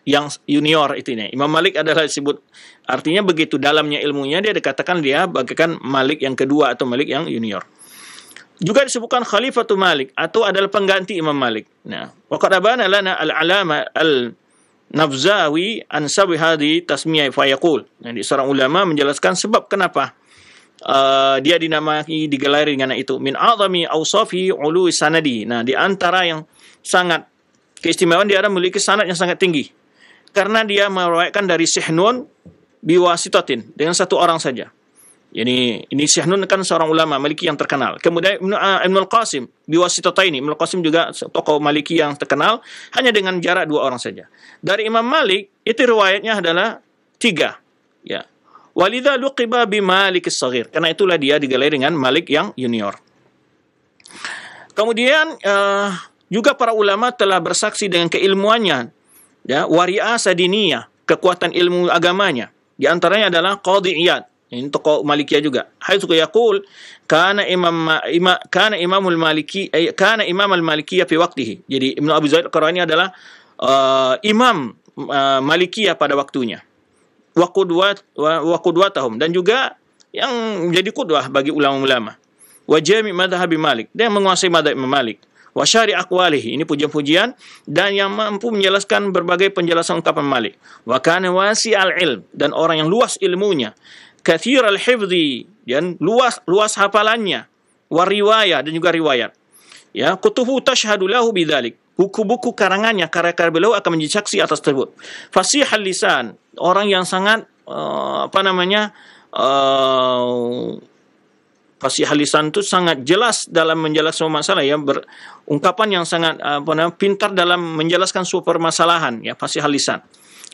yang junior itu ini. Imam Malik adalah disebut, artinya begitu dalamnya ilmunya dia dikatakan dia bagaikan Malik yang kedua atau Malik yang junior. Juga disebutkan Khalifatul Malik atau adalah pengganti Imam Malik. Nah, waqad abana lana al-alama Nafzawi an sabi hadhi tasmiyah fayaqul. Jadi seorang ulama menjelaskan sebab kenapa dia dinamai digelari dengan itu. Min a'zami awsafi ulu sanadi. Nah, di antara yang sangat keistimewaan dia ada memiliki sanad yang sangat tinggi. Karena dia meriwayatkan dari Sihnun biwasitatin, dengan satu orang saja. Ini Sihnun kan seorang ulama Maliki yang terkenal. Kemudian Ibnu Al-Qasim biwasitataini. Ibnu Al-Qasim juga tokoh Maliki yang terkenal, hanya dengan jarak dua orang saja. Dari Imam Malik itu riwayatnya adalah 3, ya. Walidha luqiba bi Malik as-Shaghir. Karena itulah dia digelar dengan Malik yang junior. Kemudian juga para ulama telah bersaksi dengan keilmuannya, ya, wari'asa diniyah, kekuatan ilmu agamanya. Di antaranya adalah Qadhi Iyad. Ini tokoh Malikiyah juga. Haitsu yaqul kana imam al-Malikiyah fi waqtihi. Jadi Ibnu Abi Zaid Al-Qarawani adalah imam Malikiyah pada waktunya. Wa qudwatahum, dan juga yang menjadi qudwah bagi ulama-ulama. Wa jami' madhhab Malik, dia menguasai madhab Imam Malik. Wa syari' aqwalihi, ini pujian-pujian dan yang mampu menjelaskan berbagai penjelasan ungkapan Malik. Wa kana wasi'al ilm, dan orang yang luas ilmunya. Kathir al-hifdhi, dan luas hafalannya, wariwayah, dan juga riwayat. Ya, kutubu tashhadu lahu bidzalik. Buku-buku karangannya, karya-karya beliau akan menjadi saksi atas tersebut. Fasihal lisan, orang yang sangat fasihal lisan itu sangat jelas dalam menjelaskan masalah, ya, berungkapan yang sangat pintar dalam menjelaskan suatu permasalahan, ya, fasihal lisan.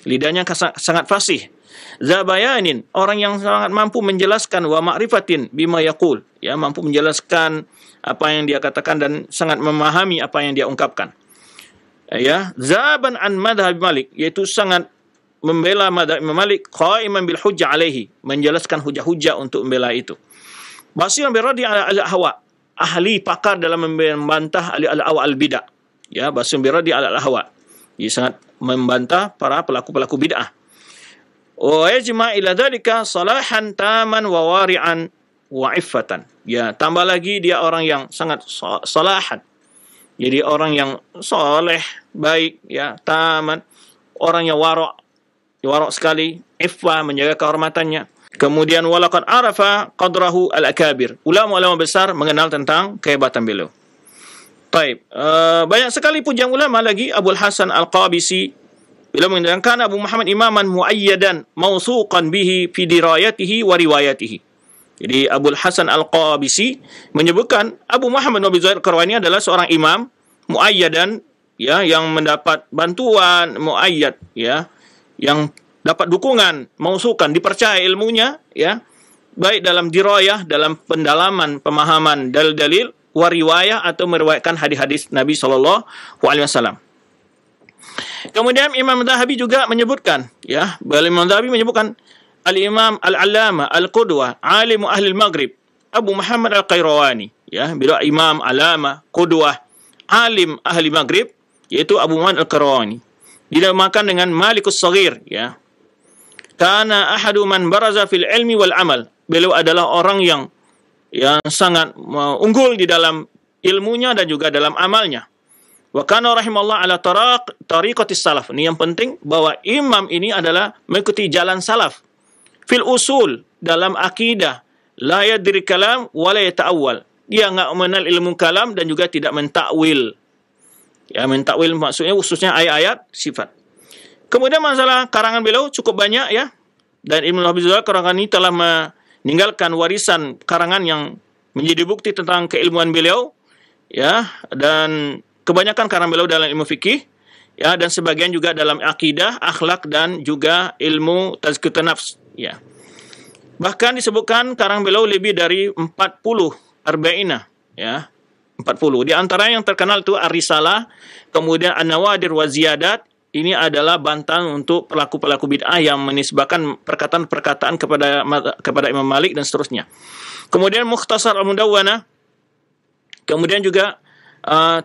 Lidahnya sangat fasih. Zabayanin, orang yang sangat mampu menjelaskan, wa ma'rifatin bima yaqul, ya, mampu menjelaskan apa yang dia katakan dan sangat memahami apa yang dia ungkapkan. Ya, zaban an madhhab Malik, yaitu sangat membela madhab Imam Malik, qaiman bil hujjah alaihi, menjelaskan hujah-hujah untuk membela itu. Basiran biradi ala al-hawa, ahli pakar dalam membantah al-hawa al-bid'ah. Ya, basiran biradi ala al-hawa. Dia sangat membantah para pelaku-pelaku bid'ah. Wa yajma' ila dzalika salahan taman wa wari'an wa iffatan. Ya, tambah lagi dia orang yang sangat salahan. Jadi orang yang soleh, baik, ya, taman, orang yang warok sekali, iffah, menjaga kehormatannya. Kemudian walaqad arafa qadrahu al-akabir. Ulama-ulama besar mengenal tentang kehebatan beliau. Baik, banyak sekali pujian ulama lagi. Abul Hasan Al-Qabisi beliau mengatakan Abu Muhammad imaman muayyadan mausuqan bihi fi dirayatihi wa riwayatihi. Jadi Abul Hasan Al-Qabisi menyebutkan Abu Muhammad bin Abi Zaid Al-Qarawani adalah seorang imam muayyadan, ya, yang mendapat bantuan, muayyad, ya, yang dapat dukungan, mausukan, dipercaya ilmunya, ya, baik dalam dirayah, dalam pendalaman pemahaman dalil-dalil, wa riwayah, atau meriwayatkan hadis-hadis Nabi SAW. Kemudian Imam Dhahabi juga menyebutkan, ya, Imam Dhahabi menyebutkan Al-Imam Al-Allama Al-Qudwa Alimu Ahli Maghrib Abu Muhammad Al-Qayrawani, ya, beliau imam, alama, qudwah, alim ahli Maghrib, yaitu Abu Muhammad Al-Qayrawani. dinamakan dengan Malikus Shaghir, ya. Kana ahadu man baraza fil ilmi wal amal. Beliau adalah orang yang sangat unggul di dalam ilmunya dan juga dalam amalnya. Wa kana rahimallahu ala tariqatis salaf. Ini yang penting, bahwa imam ini adalah mengikuti jalan salaf. Fil usul, dalam akidah, la yadri kalam wa la yata'awwal. Dia enggak mengenal ilmu kalam dan juga tidak mentakwil. Ya, mentakwil maksudnya khususnya ayat-ayat sifat. Kemudian masalah karangan beliau cukup banyak, ya. Dan Ibnu Habibullah karangan ini telah meninggalkan warisan karangan yang menjadi bukti tentang keilmuan beliau, ya. Dan kebanyakan karangan beliau dalam ilmu fikih, ya, dan sebagian juga dalam akidah, akhlak, dan juga ilmu tazkiyatun nafs, ya. Bahkan disebutkan karangan beliau lebih dari 40 arba'inah, ya. 40. Di antara yang terkenal itu Ar-Risalah, kemudian An-Nawadir wa Ziyadat. Ini adalah bantahan untuk pelaku-pelaku bid'ah yang menisbahkan perkataan-perkataan kepada Imam Malik dan seterusnya. Kemudian Mukhtasar Al-Mudawwanah, kemudian juga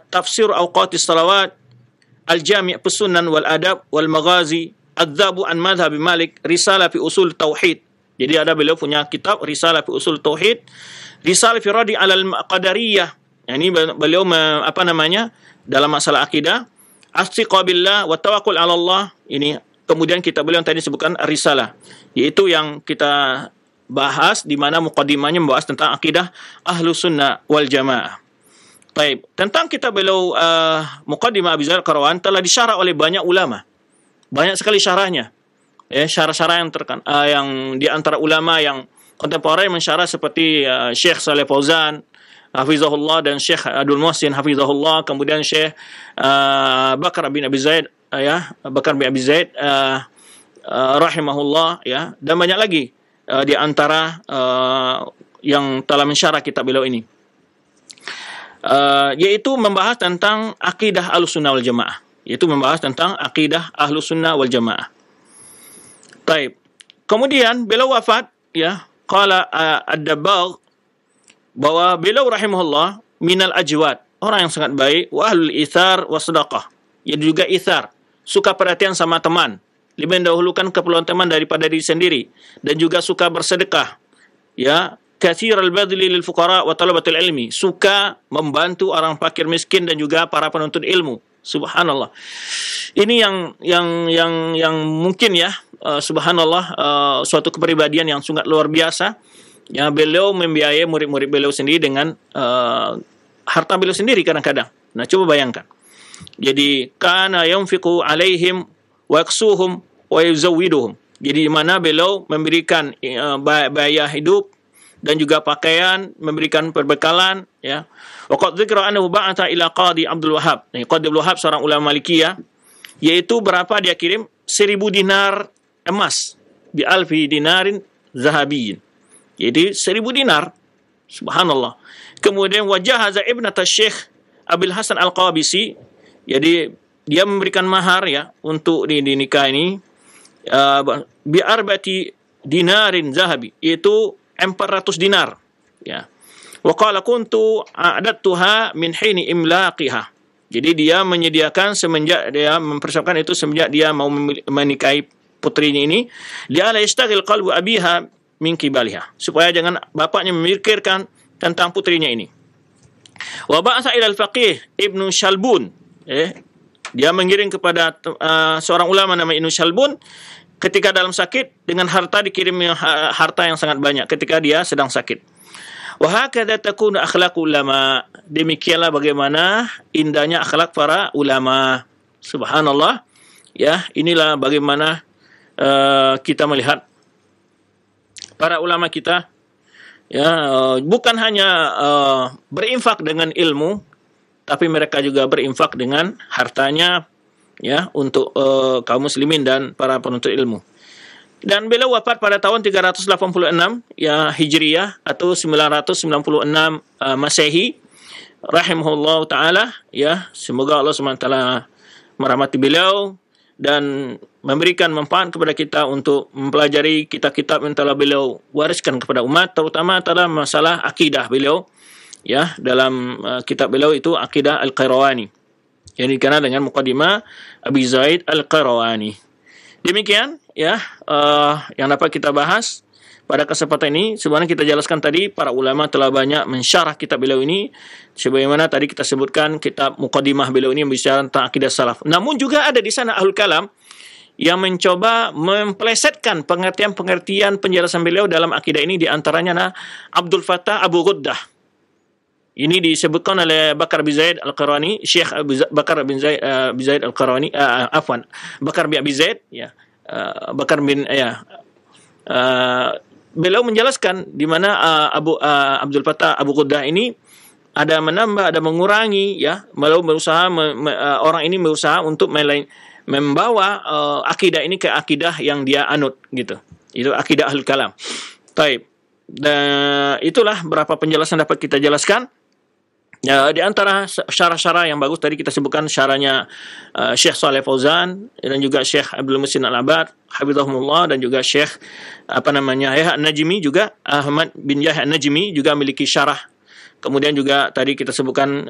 Tafsir Awqatis Salawat, Al-Jami' Sunan wal Adab wal Maghazi, Adzabu an Madhhab Malik, Risalah fi Usul Tauhid. Jadi ada beliau punya kitab Risalah fi Usul Tauhid, Risalah fi Radi alal Qadariyah. Ini beliau dalam masalah akidah. Astiqa billah wa tawakkul 'ala Allah. Ini kemudian kitab beliau yang tadi disebutkan Risalah, yaitu yang kita bahas, di mana muqaddimahnya membahas tentang akidah Ahlus Sunnah wal Jamaah. Baik, tentang kitab beliau Muqaddimah Abi Dzar Qarawani telah disyarah oleh banyak ulama. Banyak sekali syarahnya. Ya, syarah-syarah yang di antara ulama yang kontemporer mensyarah seperti Syekh Saleh Fauzan hafizahullah dan Syekh Abdul Muhsin hafizahullah, kemudian Syekh Bakar bin Abi Zaid, rahimahullah, ya, dan banyak lagi di antara yang telah mensyarah kitab beliau ini, yaitu membahas tentang akidah Ahlussunnah wal Jamaah, Taib. Kemudian beliau wafat, ya, qala ad-Dabbagh, bahwa beliau rahimahullah minal ajwad, orang yang sangat baik, wa ahlul ithar wa sedekah. Ia juga ithar, suka perhatian sama teman, lebih mendahulukan keperluan teman daripada diri sendiri, dan juga suka bersedekah, ya. Katsiral badli lil fuqara wa talabatul ilmi, suka membantu orang fakir miskin dan juga para penuntut ilmu. Subhanallah. Ini yang mungkin, ya, subhanallah, suatu kepribadian yang sangat luar biasa. Ya, beliau membiayai murid-murid beliau sendiri dengan harta beliau sendiri kadang-kadang. Nah, coba bayangkan. Jadi, kana yunfiqu alaihim wa yaksuhum wa yuzawwiduhum. Jadi, di mana beliau memberikan biaya hidup dan juga pakaian, memberikan perbekalan, ya. Wa qad dzikra annahu ba'atha ila Qadhi Abdul Wahhab. Nah, Qadhi Abdul Wahhab seorang ulama Malikiyah, yaitu berapa dia kirim? 1000 dinar emas, bi alfi dinarin zahabiyyin. Jadi 1000 dinar. Subhanallah. Kemudian wajahaza ibnata Syekh Abil Hasan Al-Qabisi. Jadi dia memberikan mahar, ya, untuk dinikah ini bi arba'ati dinarin zahabi, yaitu 400 dinar, ya. Wa qala kuntu a'adtuha min hini imlaqiha. Jadi dia menyediakan semenjak dia mempersiapkan itu, semenjak dia mau menikahi putrinya ini, dia la yastaghil qalbu abiha min kibaliha, supaya jangan bapaknya memikirkan tentang putrinya ini. Wa ba'atha ila al-faqih Ibnu Shalbun, dia mengirim kepada seorang ulama nama Ibnu Shalbun ketika dalam sakit, dengan harta, dikirim harta yang sangat banyak ketika dia sedang sakit. Wa hakadha takunu akhlaqul ulama, demikianlah bagaimana indahnya akhlak para ulama. Subhanallah, ya, inilah bagaimana kita melihat para ulama kita, ya, bukan hanya berinfak dengan ilmu, tapi mereka juga berinfak dengan hartanya, ya, untuk kaum muslimin dan para penuntut ilmu. Dan beliau wafat pada tahun 386, ya, Hijriyah, atau 996 Masehi, rahimahullah taala, ya. Semoga Allah SWT merahmati beliau dan memberikan manfaat kepada kita untuk mempelajari kitab-kitab yang telah beliau wariskan kepada umat, terutama dalam masalah akidah beliau, ya, dalam kitab beliau itu Akidah Al-Qayrawani, yang dikenal dengan Muqaddimah Abi Zaid Al-Qayrawani. Demikian ya yang dapat kita bahas pada kesempatan ini. Sebenarnya kita jelaskan tadi, para ulama telah banyak mensyarah kitab beliau ini, sebagaimana tadi kita sebutkan kitab Muqaddimah beliau ini berbicara tentang akidah salaf. Namun juga ada di sana Ahlul Kalam yang mencoba memplesetkan pengertian-pengertian penjelasan beliau dalam akidah ini, di antaranya Abdul Fattah Abu Ghuddah. Ini disebutkan oleh Bakar bin Zaid Al-Qayrawani, Syekh Bakar bin Zaid Al-Qayrawani, Bakar bin Abi Zaid, ya, Bakar bin beliau menjelaskan di mana Abdul Fattah Abu Ghuddah ini ada menambah, ada mengurangi, ya, beliau berusaha orang ini berusaha untuk membawa akidah ini ke akidah yang dia anut, gitu. Itu akidah Ahlul Kalam. Taib. Dan itulah beberapa penjelasan dapat kita jelaskan. Ya, di antara syarah-syarah yang bagus tadi kita sebutkan syarahnya Syekh Shalih Fauzan dan juga Syekh Abdul Muhsin Al-Abbad hafizahumullah, dan juga Syekh Yahya An-Najmi, juga Ahmad bin Yahya An-Najmi juga memiliki syarah. Kemudian juga tadi kita sebutkan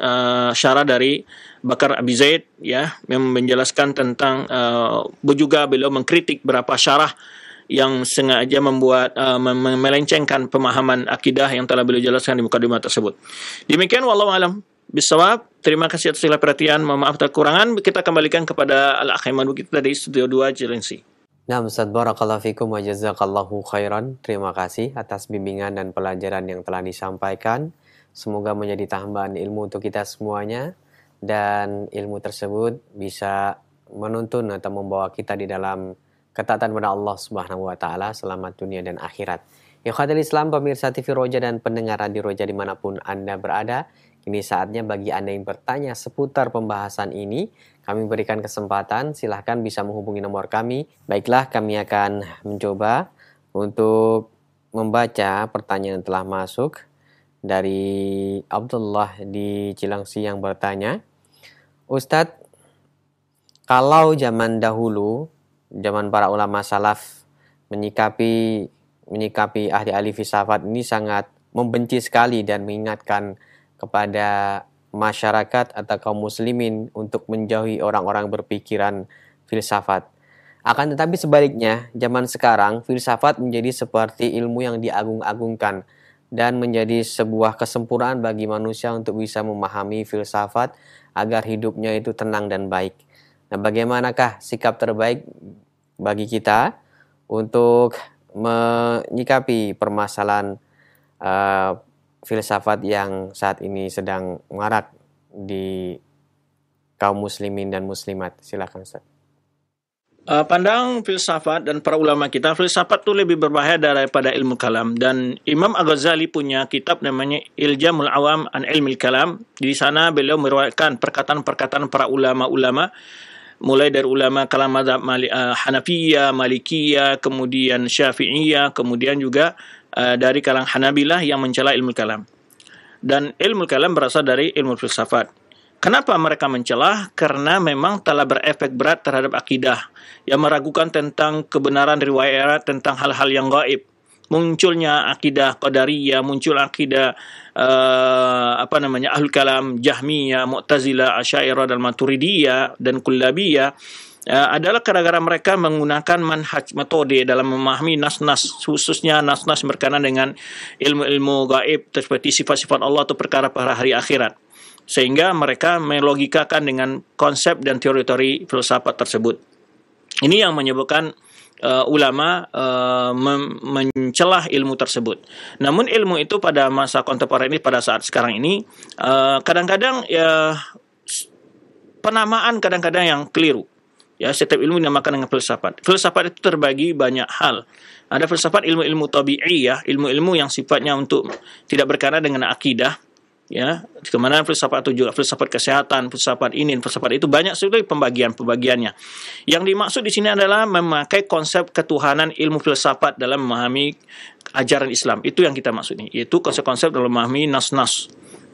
syarah dari Bakar Abi Zaid, ya, yang menjelaskan tentang juga beliau mengkritik beberapa syarah yang sengaja membuat melencengkan pemahaman akidah yang telah beliau jelaskan di mukadimah tersebut. Demikian, wallahu alam bisawab. Terima kasih atas segala perhatian. Mohon maaf kekurangan. Kita kembalikan kepada Al-Akh Aiman kita dari Studio 2 Cilengsi. Nah, Ustaz, barakallahu fikum wa jazakallahu khairan. Terima kasih atas bimbingan dan pelajaran yang telah disampaikan. Semoga menjadi tambahan ilmu untuk kita semuanya, dan ilmu tersebut bisa menuntun atau membawa kita di dalam ketaatan kepada Allah Subhanahu wa taala selamat dunia dan akhirat. Ikhwatul Islam, pemirsa TV Roja dan pendengar Radio Roja dimanapun Anda berada, ini saatnya bagi Anda yang bertanya seputar pembahasan ini, kami berikan kesempatan, silahkan bisa menghubungi nomor kami. Baiklah, kami akan mencoba untuk membaca pertanyaan yang telah masuk dari Abdullah di Cilengsi yang bertanya, Ustadz, kalau zaman dahulu, zaman para ulama salaf menyikapi ahli filsafat ini sangat membenci sekali dan mengingatkan kepada masyarakat atau kaum muslimin untuk menjauhi orang-orang berpikiran filsafat. Akan tetapi sebaliknya, zaman sekarang filsafat menjadi seperti ilmu yang diagung-agungkan dan menjadi sebuah kesempurnaan bagi manusia untuk bisa memahami filsafat agar hidupnya itu tenang dan baik. Nah, bagaimanakah sikap terbaik bagi kita untuk menyikapi permasalahan filsafat yang saat ini sedang marak di kaum muslimin dan muslimat? Silakan, Ustaz. Pandang filsafat dan para ulama kita, filsafat itu lebih berbahaya daripada ilmu kalam. Dan Imam Al-Ghazali punya kitab namanya Iljamul Awam an Ilmil Kalam. Di sana beliau meriwayatkan perkataan-perkataan para ulama-ulama, mulai dari ulama kalam mazhab Hanafiyah, Malikiyah, kemudian Syafi'iyah, kemudian juga dari kalangan Hanabilah yang mencela ilmu kalam. Dan ilmu kalam berasal dari ilmu filsafat. Kenapa mereka mencela? Karena memang telah berefek berat terhadap akidah, yang meragukan tentang kebenaran riwayat tentang hal-hal yang gaib. Munculnya akidah Qadariyah, muncul akidah Ahlul Kalam, Jahmiyah, Mu'tazilah, Asy'ariyah dan Maturidiyah dan Kullabiyah adalah gara-gara mereka menggunakan manhaj metode dalam memahami nas-nas, khususnya nas-nas berkenaan dengan ilmu-ilmu gaib seperti sifat-sifat Allah atau perkara-perkara hari akhirat. Sehingga mereka melogikakan dengan konsep dan teori-teori filsafat tersebut. Ini yang menyebabkan ulama mencelah ilmu tersebut. Namun ilmu itu pada masa kontemporer ini, pada saat sekarang ini, kadang-kadang ya penamaan kadang-kadang yang keliru. Ya, setiap ilmu dinamakan dengan filsafat. Filsafat itu terbagi banyak hal. Ada filsafat ilmu-ilmu tabi'i, ya, ilmu-ilmu yang sifatnya untuk tidak berkaitan dengan akidah. Ya, kemana filsafat itu juga filsafat kesehatan, filsafat ini, filsafat itu, banyak sekali pembagiannya. Yang dimaksud di sini adalah memakai konsep ketuhanan ilmu filsafat dalam memahami ajaran Islam. Itu yang kita maksud ini. Itu konsep-konsep dalam memahami nas-nas.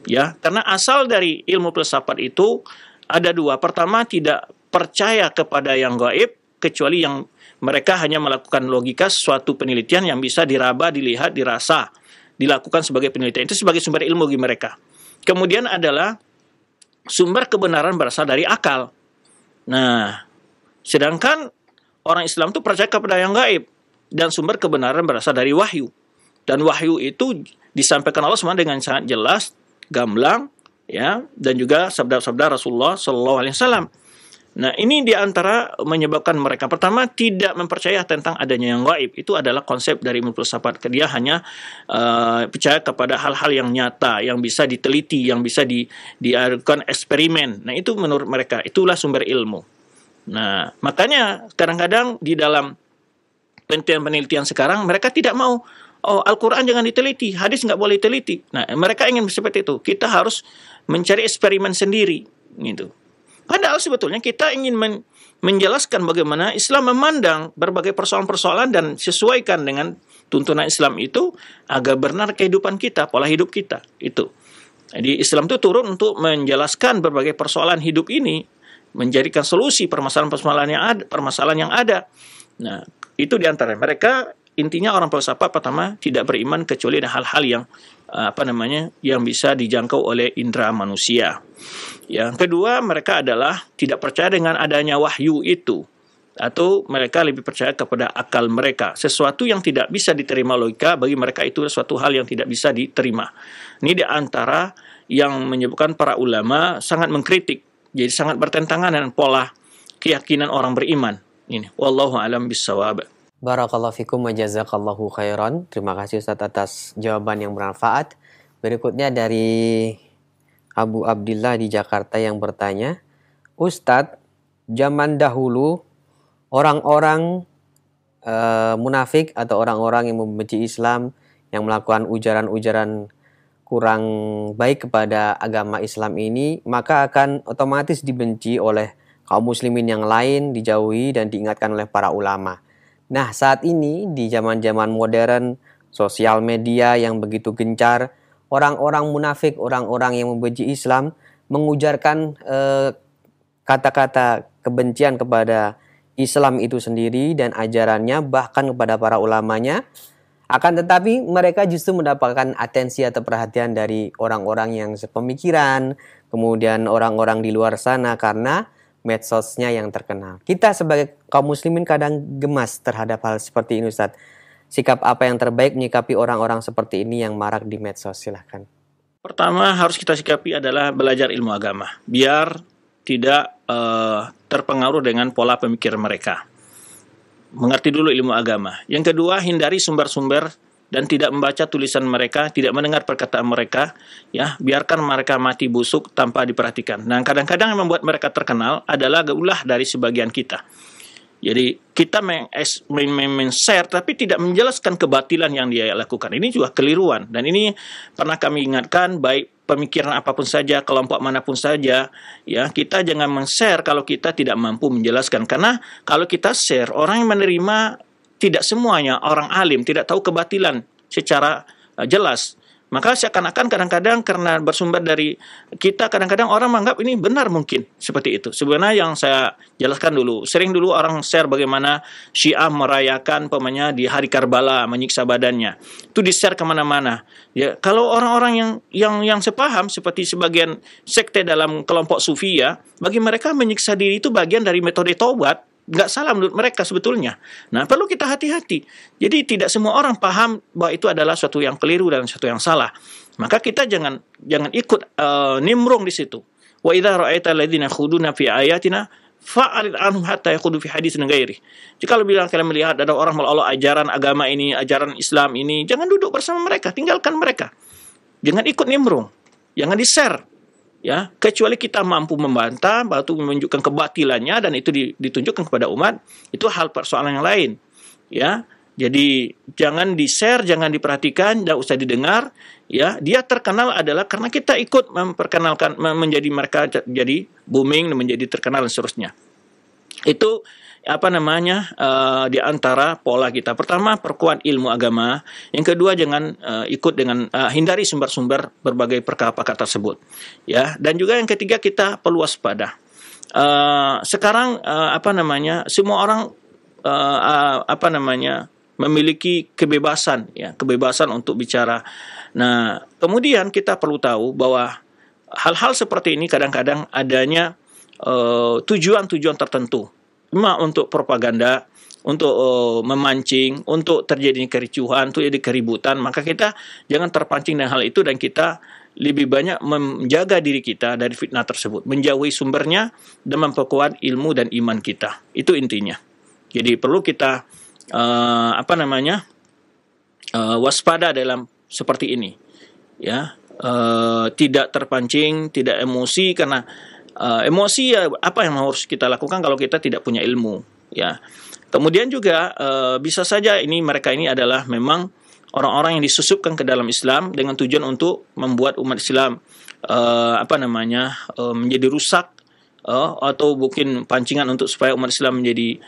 Ya, karena asal dari ilmu filsafat itu ada dua. Pertama, tidak percaya kepada yang gaib, kecuali yang mereka hanya melakukan logika suatu penelitian yang bisa diraba, dilihat, dirasa, dilakukan sebagai penelitian. Itu sebagai sumber ilmu bagi mereka. Kemudian adalah sumber kebenaran berasal dari akal. Nah, sedangkan orang Islam itu percaya kepada yang gaib, dan sumber kebenaran berasal dari wahyu. Dan wahyu itu disampaikan Allah SWT dengan sangat jelas, gamblang, ya, dan juga sabda-sabda Rasulullah SAW. Nah, ini diantara menyebabkan mereka pertama tidak mempercaya tentang adanya yang gaib. Itu adalah konsep dari ilmu filsafat. Dia hanya percaya kepada hal-hal yang nyata, yang bisa diteliti, yang bisa dilakukan eksperimen. Nah, itu menurut mereka itulah sumber ilmu. Nah, makanya kadang-kadang di dalam penelitian sekarang mereka tidak mau, oh, Al-Quran jangan diteliti, hadis nggak boleh diteliti. Nah, mereka ingin seperti itu. Kita harus mencari eksperimen sendiri, gitu. Padahal sebetulnya kita ingin menjelaskan bagaimana Islam memandang berbagai persoalan-persoalan dan sesuaikan dengan tuntunan Islam itu agar benar kehidupan kita, pola hidup kita. Itu. Jadi Islam itu turun untuk menjelaskan berbagai persoalan hidup ini, menjadikan solusi permasalahan yang ada. Nah, itu diantara mereka. Intinya orang filsafat pertama tidak beriman kecuali ada hal-hal yang yang bisa dijangkau oleh indera manusia. Yang kedua, mereka adalah tidak percaya dengan adanya wahyu itu, atau mereka lebih percaya kepada akal mereka. Sesuatu yang tidak bisa diterima logika bagi mereka itu suatu hal yang tidak bisa diterima. Ini di antara yang menyebabkan para ulama sangat mengkritik. Jadi sangat bertentangan dengan pola keyakinan orang beriman. Ini wallahu alam bissawab. Barakallahu fikum wa jazakallahu khairan. Terima kasih Ustaz atas jawaban yang bermanfaat. Berikutnya dari Abu Abdillah di Jakarta yang bertanya, Ustadz, zaman dahulu orang-orang munafik atau orang-orang yang membenci Islam, yang melakukan ujaran-ujaran kurang baik kepada agama Islam ini, maka akan otomatis dibenci oleh kaum muslimin yang lain, dijauhi dan diingatkan oleh para ulama. Nah, saat ini di zaman-zaman modern, sosial media yang begitu gencar, orang-orang munafik, orang-orang yang membenci Islam mengujarkan kata-kata kebencian kepada Islam itu sendiri dan ajarannya, bahkan kepada para ulamanya. Akan tetapi mereka justru mendapatkan atensi atau perhatian dari orang-orang yang sepemikiran, kemudian orang-orang di luar sana karena medsosnya yang terkenal. Kita sebagai kaum muslimin kadang gemas terhadap hal seperti ini, Ustaz. Sikap apa yang terbaik menyikapi orang-orang seperti ini yang marak di medsos? Silahkan. Pertama harus kita sikapi adalah belajar ilmu agama, biar tidak terpengaruh dengan pola pemikir mereka. Mengerti dulu ilmu agama. Yang kedua, hindari sumber-sumber dan tidak membaca tulisan mereka, tidak mendengar perkataan mereka, ya, biarkan mereka mati busuk tanpa diperhatikan. Nah, kadang-kadang yang membuat mereka terkenal adalah ulah dari sebagian kita. Jadi kita men-share tapi tidak menjelaskan kebatilan yang dia lakukan. Ini juga keliruan, dan ini pernah kami ingatkan, baik pemikiran apapun saja, kelompok manapun saja, ya, kita jangan men-share kalau kita tidak mampu menjelaskan. Karena kalau kita share, orang yang menerima tidak semuanya orang alim, tidak tahu kebatilan secara jelas. Maka seakan-akan kadang-kadang karena bersumber dari kita, kadang-kadang orang menganggap ini benar mungkin seperti itu. Sebenarnya yang saya jelaskan dulu, sering dulu orang share bagaimana Syiah merayakan di hari Karbala, menyiksa badannya. Itu di-share kemana-mana. Ya, kalau orang-orang yang sepaham seperti sebagian sekte dalam kelompok Sufi, ya, bagi mereka menyiksa diri itu bagian dari metode taubat. Nggak salah menurut mereka sebetulnya. Nah, perlu kita hati-hati. Jadi tidak semua orang paham bahwa itu adalah suatu yang keliru dan suatu yang salah. Maka kita jangan ikut nimbrung di situ. Wa idza ra'aita alladziina yakhuduna fi ayatina fa'rid anhum hatta yakhudu fi haditsin ghairi. Jika kalian melihat ada orang melolok ajaran agama ini, ajaran Islam ini, jangan duduk bersama mereka, tinggalkan mereka. Jangan ikut nimbrung. Jangan di-share. Ya, kecuali kita mampu membantah, batu menunjukkan kebatilannya dan itu ditunjukkan kepada umat, itu hal persoalan yang lain. Ya, jadi jangan di-share, jangan diperhatikan, tidak usah didengar. Ya, dia terkenal adalah karena kita ikut memperkenalkan, menjadi mereka jadi booming, menjadi terkenal dan seterusnya. Itu di antara pola kita. Pertama, perkuat ilmu agama. Yang kedua, jangan ikut dengan hindari sumber-sumber berbagai perkara-perkara tersebut. Ya, dan juga yang ketiga, kita perlu waspada. Sekarang semua orang memiliki kebebasan, ya, kebebasan untuk bicara. Nah, kemudian kita perlu tahu bahwa hal-hal seperti ini kadang-kadang adanya tujuan-tujuan tertentu, cuma untuk propaganda, untuk memancing, untuk terjadi kericuhan, untuk jadi keributan. Maka kita jangan terpancing dengan hal itu, dan kita lebih banyak menjaga diri kita dari fitnah tersebut, menjauhi sumbernya, dan memperkuat ilmu dan iman kita. Itu intinya. Jadi perlu kita waspada dalam seperti ini, ya. Tidak terpancing, tidak emosi, karena emosi ya apa yang harus kita lakukan kalau kita tidak punya ilmu, ya. Kemudian juga bisa saja mereka ini adalah memang orang-orang yang disusupkan ke dalam Islam dengan tujuan untuk membuat umat Islam menjadi rusak, atau mungkin pancingan untuk supaya umat Islam menjadi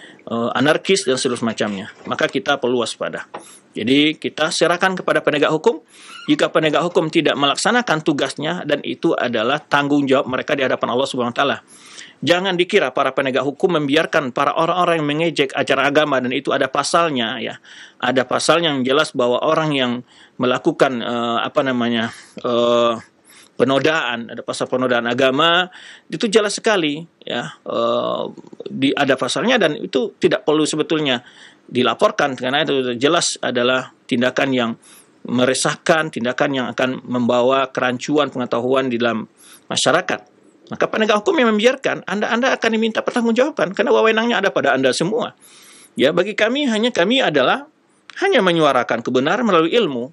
anarkis dan seluruh macamnya. Maka kita perlu waspada. Jadi kita serahkan kepada penegak hukum. Jika penegak hukum tidak melaksanakan tugasnya, dan itu adalah tanggung jawab mereka di hadapan Allah Subhanahu wa taala. Jangan dikira para penegak hukum membiarkan para orang-orang yang mengejek ajaran agama, dan itu ada pasalnya, ya. Ada pasalnya yang jelas bahwa orang yang melakukan penodaan, ada pasal penodaan agama, itu jelas sekali, ya. Ada pasalnya, dan itu tidak perlu sebetulnya dilaporkan, karena itu jelas adalah tindakan yang meresahkan, tindakan yang akan membawa kerancuan pengetahuan di dalam masyarakat. Maka penegak hukum yang membiarkan, Anda akan diminta pertanggungjawaban, karena wewenangnya ada pada Anda semua. Ya, bagi kami adalah hanya menyuarakan kebenaran melalui ilmu.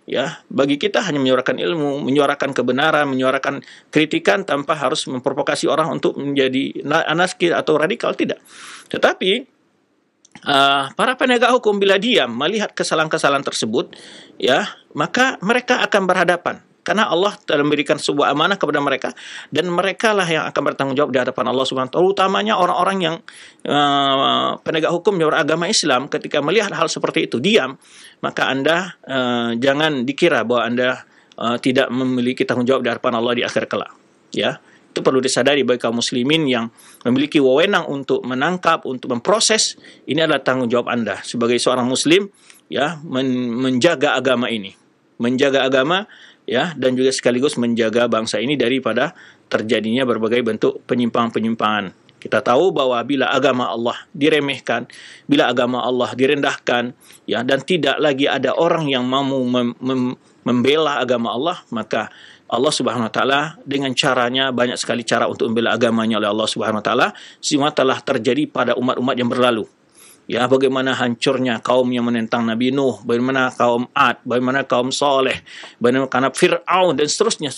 Ya, bagi kita hanya menyuarakan ilmu, menyuarakan kebenaran, menyuarakan kritikan tanpa harus memprovokasi orang untuk menjadi anarkis atau radikal, tidak. Tetapi para penegak hukum bila diam melihat kesalahan-kesalahan tersebut, ya, maka mereka akan berhadapan, karena Allah telah memberikan sebuah amanah kepada mereka, dan mereka lah yang akan bertanggung jawab di hadapan Allah Subhanahu wa taala. Utamanya orang-orang yang penegak hukum yang beragama Islam, ketika melihat hal seperti itu diam, maka Anda jangan dikira bahwa Anda tidak memiliki tanggung jawab di hadapan Allah di akhir kelak, ya. Itu perlu disadari bagi kaum muslimin yang memiliki wewenang untuk menangkap, untuk memproses. Ini adalah tanggung jawab Anda sebagai seorang muslim, ya, menjaga agama ini, menjaga agama, ya, dan juga sekaligus menjaga bangsa ini daripada terjadinya berbagai bentuk penyimpangan-penyimpangan. Kita tahu bahwa bila agama Allah diremehkan, bila agama Allah direndahkan, ya, dan tidak lagi ada orang yang mau membela agama Allah, maka Allah Subhanahu wa taala dengan caranya, banyak sekali cara untuk membela agamanya oleh Allah Subhanahu wa taala, semua telah terjadi pada umat-umat yang berlalu. Ya, bagaimana hancurnya kaum yang menentang Nabi Nuh, bagaimana kaum Ad, bagaimana kaum Saleh, bagaimana Fir'aun, dan seterusnya.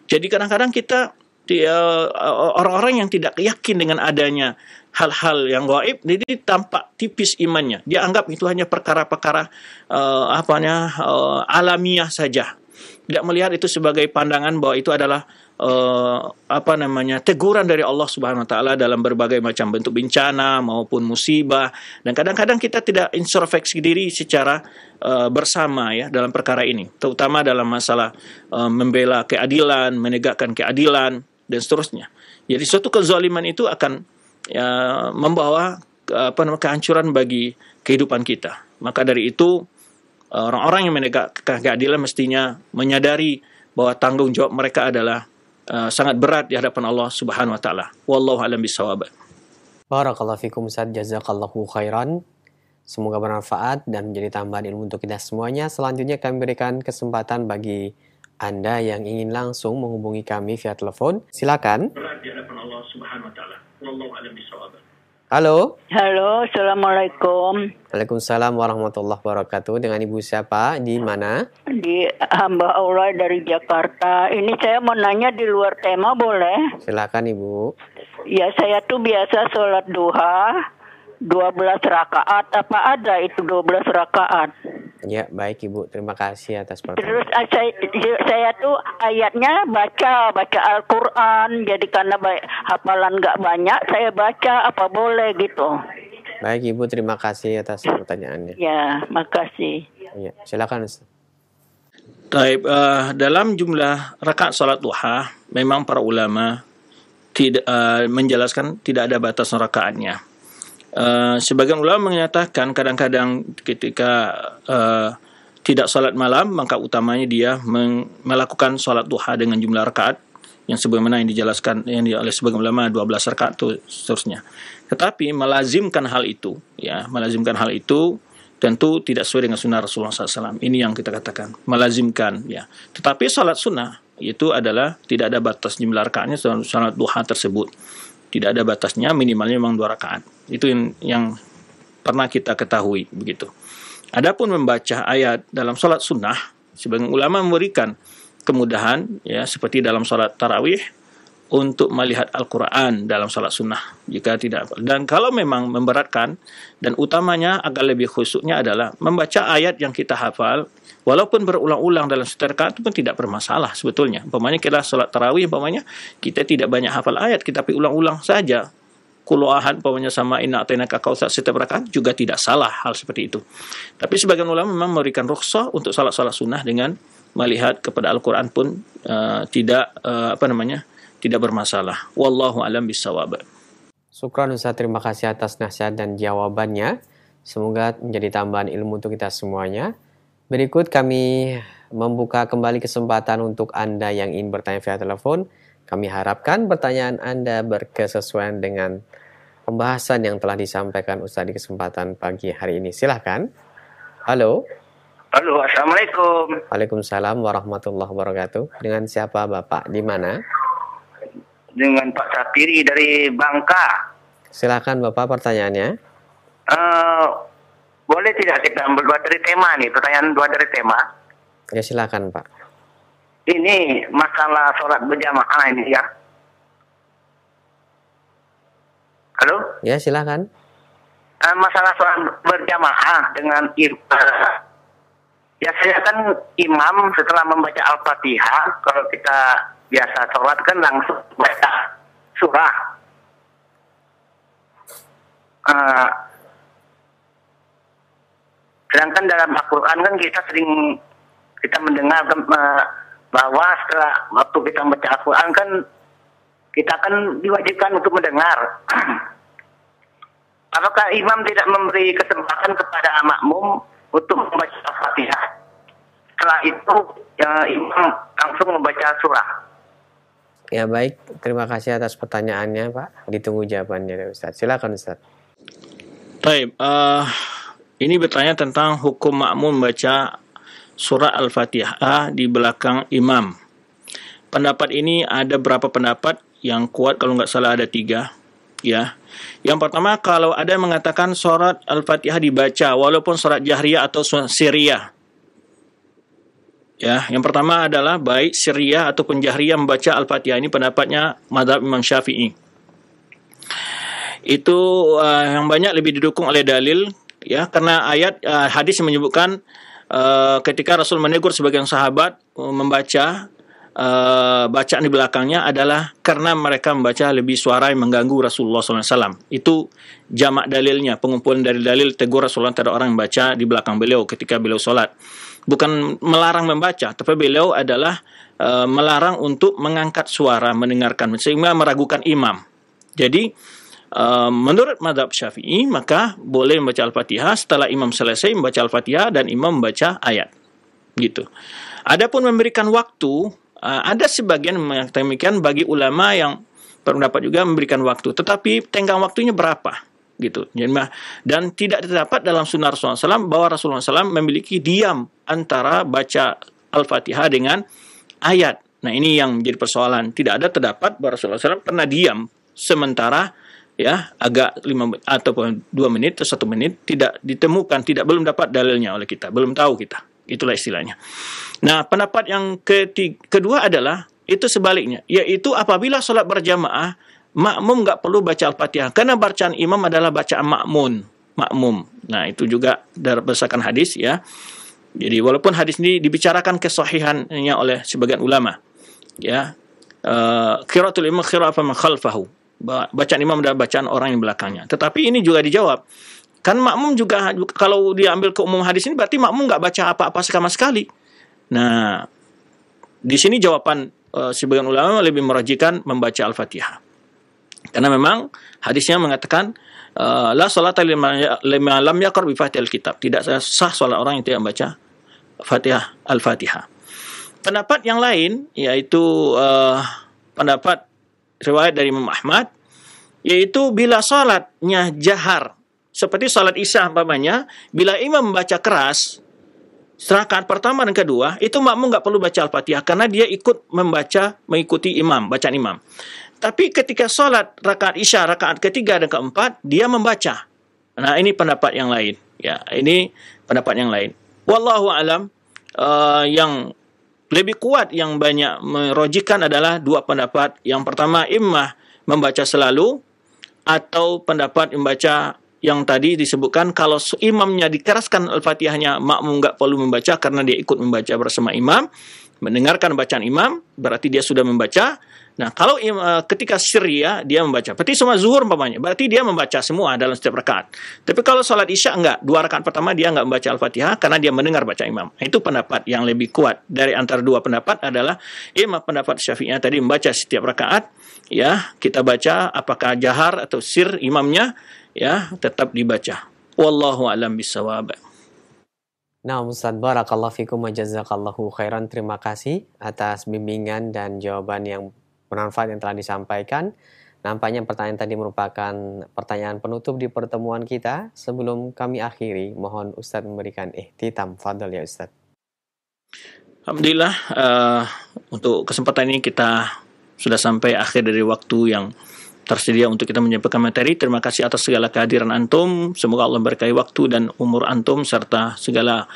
Jadi kadang-kadang kita, orang-orang yang tidak yakin dengan adanya hal-hal yang gaib, jadi tampak tipis imannya. Dia anggap itu hanya perkara-perkara alamiah saja. Tidak melihat itu sebagai pandangan bahwa itu adalah teguran dari Allah Subhanahu wa taala dalam berbagai macam bentuk bencana maupun musibah. Dan kadang-kadang kita tidak introspeksi diri secara bersama, ya, dalam perkara ini, terutama dalam masalah membela keadilan, menegakkan keadilan, dan seterusnya. Jadi suatu kezaliman itu akan membawa kehancuran bagi kehidupan kita. Maka dari itu orang-orang yang menegakkan keadilan mestinya menyadari bahwa tanggung jawab mereka adalah sangat berat di hadapan Allah Subhanahu wa taala. Wallahu a'lam bishawab. Barakallahu fikum Ustaz, jazakallahu khairan. Semoga bermanfaat dan menjadi tambahan ilmu untuk kita semuanya. Selanjutnya kami berikan kesempatan bagi Anda yang ingin langsung menghubungi kami via telepon. Silakan. Berat di hadapan Allah Subhanahu wa taala. Wallahu a'lam bishawab. Halo. Halo, Assalamualaikum. Waalaikumsalam warahmatullahi wabarakatuh. Dengan Ibu siapa? Di mana? Di hamba Allah dari Jakarta. Ini saya mau nanya di luar tema, boleh? Silakan Ibu. Ya, saya tuh biasa sholat duha 12 rakaat. Apa ada itu 12 rakaat? Ya, baik Ibu. Terima kasih atas pertanyaan. Terus saya tuh ayatnya baca Al-Quran. Jadi karena hafalan nggak banyak, saya baca apa boleh gitu. Baik Ibu, terima kasih atas pertanyaannya. Ya, makasih. Ya, silakan Ustaz. Taib, dalam jumlah rakaat salat duha, memang para ulama tidak menjelaskan tidak ada batasan rakaatnya. Sebagian ulama menyatakan kadang-kadang ketika tidak salat malam, maka utamanya dia melakukan salat duha dengan jumlah rakaat yang sebagaimana yang dijelaskan oleh sebagian ulama 12 rakaat itu seterusnya. Tetapi melazimkan hal itu, tentu tidak sesuai dengan sunnah Rasulullah SAW. Ini yang kita katakan melazimkan, ya. Tetapi salat sunnah itu adalah tidak ada batas jumlah rakaatnya. Salat duha tersebut tidak ada batasnya, minimalnya memang 2 rakaat. Itu yang pernah kita ketahui begitu. Adapun membaca ayat dalam salat sunnah, sebagian ulama memberikan kemudahan, ya, seperti dalam salat tarawih untuk melihat Al-Quran dalam salat sunnah jika tidak. Dan kalau memang memberatkan, dan utamanya agak lebih khusyuknya adalah membaca ayat yang kita hafal walaupun berulang-ulang dalam setiap rakaat itu pun tidak bermasalah sebetulnya. Umpamanya kita salat tarawih, umpamanya kita tidak banyak hafal ayat, kita ulang-ulang saja Qul Ahad umpamanya sama Inna A'tainaka Kautsar setiap rakaat juga tidak salah hal seperti itu. Tapi sebagian ulama memang memberikan rukhsah untuk salat-salat sunnah dengan melihat kepada Al-Quran pun tidak bermasalah. Wallahu a'lam bishawab. Syukran Ustaz, terima kasih atas nasihat dan jawabannya. Semoga menjadi tambahan ilmu untuk kita semuanya. Berikut kami membuka kembali kesempatan untuk Anda yang ingin bertanya via telepon. Kami harapkan pertanyaan Anda berkesesuaian dengan pembahasan yang telah disampaikan Ustaz di kesempatan pagi hari ini. Silahkan. Halo. Halo, Assalamualaikum. Waalaikumsalam warahmatullahi wabarakatuh. Dengan siapa Bapak? Di mana? Dengan Pak Sapiri dari Bangka. Silakan Bapak, pertanyaannya. Boleh tidak kita ambil 2 dari tema nih, pertanyaan 2 dari tema? Ya silakan Pak. Ini masalah sholat berjamaah ini ya. Halo? Ya silakan. Masalah sholat berjamaah dengan ya saya kan imam setelah membaca Al-Fatihah, kalau kita biasa sholat kan langsung baca surah. Sedangkan dalam Al-Quran kan kita mendengar bahwa setelah waktu kita membaca Al-Quran kan kita kan diwajibkan untuk mendengar. Apakah imam tidak memberi kesempatan kepada makmum untuk membaca Al-Fatihah? Setelah itu imam langsung membaca surah. Ya baik, terima kasih atas pertanyaannya Pak. Ditunggu jawabannya dari Ustaz. Silakan Ustaz. Baik, ini bertanya tentang hukum makmum membaca surah Al-Fatihah di belakang imam. Pendapat ini ada berapa pendapat yang kuat, kalau nggak salah ada 3. Ya. Yang pertama, kalau ada yang mengatakan surat Al-Fatihah dibaca walaupun surat jahriyah atau sirriyah. Ya, yang pertama adalah baik sirriyah ataupun jahriyah membaca Al-Fatihah. Ini pendapatnya mazhab Imam Syafi'i. Itu yang banyak lebih didukung oleh dalil, ya, karena ayat hadis yang menyebutkan ketika Rasul menegur sebagian sahabat membaca bacaan di belakangnya adalah karena mereka membaca lebih suara yang mengganggu Rasulullah SAW. Itu jamak dalilnya, pengumpulan dari dalil tegur Rasulullah terhadap orang yang membaca di belakang beliau ketika beliau sholat. Bukan melarang membaca, tapi beliau adalah melarang untuk mengangkat suara mendengarkan sehingga meragukan imam. Jadi menurut mazhab Syafi'i maka boleh membaca Al-Fatihah setelah imam selesai membaca Al-Fatihah dan imam membaca ayat. Gitu. Adapun memberikan waktu, ada sebagian mengatakan demikian bagi ulama yang berpendapat juga memberikan waktu, tetapi tenggang waktunya berapa? Gitu. Dan tidak terdapat dalam sunnah Rasulullah SAW bahwa Rasulullah SAW memiliki diam antara baca Al-Fatihah dengan ayat. Nah ini yang menjadi persoalan. Tidak ada terdapat bahwa Rasulullah SAW pernah diam sementara ya agak 5 ataupun 2 menit atau 1 menit, tidak ditemukan, belum dapat dalilnya oleh kita, belum tahu kita. Itulah istilahnya. Nah, pendapat yang kedua adalah itu sebaliknya, yaitu apabila sholat berjamaah makmum nggak perlu baca Al-Fatihah karena bacaan imam adalah bacaan makmum. Nah, itu juga berdasarkan hadis ya. Jadi walaupun hadis ini dibicarakan kesahihannya oleh sebagian ulama, ya, qiraatul imam qiraa'atan man khalfahu. Bacaan imam adalah bacaan orang yang belakangnya. Tetapi ini juga dijawab. Kan makmum juga, kalau diambil ke umum hadis ini, berarti makmum nggak baca apa-apa sama sekali. Nah, di sini jawaban sebagian ulama lebih merajikan membaca Al-Fatihah. Karena memang hadisnya mengatakan, la sholata liman lam yaqra bi Fatihil kitab. Tidak sah sholat orang yang tidak membaca Al-Fatihah. Pendapat yang lain yaitu pendapat riwayat dari Imam Ahmad, yaitu bila salatnya jahar, seperti salat Isya umpamanya, bila imam membaca keras rakaat pertama dan kedua, itu makmum nggak perlu baca Al-Fatihah karena dia mengikuti imam, bacaan imam. Tapi ketika salat rakaat Isya, rakaat ketiga dan keempat, dia membaca. Nah, ini pendapat yang lain. Ya, ini pendapat yang lain. Wallahu alam, yang lebih kuat yang banyak merojikan adalah dua pendapat. Yang pertama, imam membaca selalu, atau pendapat membaca yang tadi disebutkan, kalau imamnya dikeraskan Al-Fatihahnya, makmum nggak perlu membaca karena dia ikut membaca bersama imam, mendengarkan bacaan imam, berarti dia sudah membaca. Nah, kalau ketika syria dia membaca, berarti semua zuhur umpamanya, berarti dia membaca semua dalam setiap rakaat. Tapi kalau salat Isya enggak, 2 rakaat pertama dia enggak membaca Al-Fatihah karena dia mendengar baca imam. Itu pendapat yang lebih kuat dari antara dua pendapat adalah imam pendapat Syafi'iyah tadi membaca setiap rakaat, ya, kita baca apakah jahar atau sir imamnya, ya, tetap dibaca. Wallahu a'lam bishawab. Nah, Ustaz, barakallahu fikum wa jazakallahu khairan. Terima kasih atas bimbingan dan jawaban yang bermanfaat yang telah disampaikan. Nampaknya pertanyaan tadi merupakan pertanyaan penutup di pertemuan kita. Sebelum kami akhiri, mohon Ustaz memberikan ihtitam. Fadhal ya Ustaz. Alhamdulillah, untuk kesempatan ini kita sudah sampai akhir dari waktu yang tersedia untuk kita menyampaikan materi. Terima kasih atas segala kehadiran antum. Semoga Allah berkahi waktu dan umur antum serta segala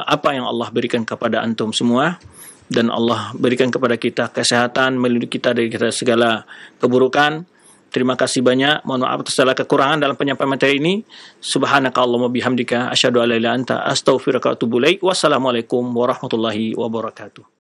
apa yang Allah berikan kepada antum semua. Dan Allah berikan kepada kita kesehatan, melindungi kita dari segala keburukan. Terima kasih banyak. Mohon maaf atas segala kekurangan dalam penyampaian materi ini. Subhanakallahumma bihamdika asyhadu an la ilaha illa anta astaghfiruka wa atubu ilaik. Wassalamualaikum warahmatullahi wabarakatuh.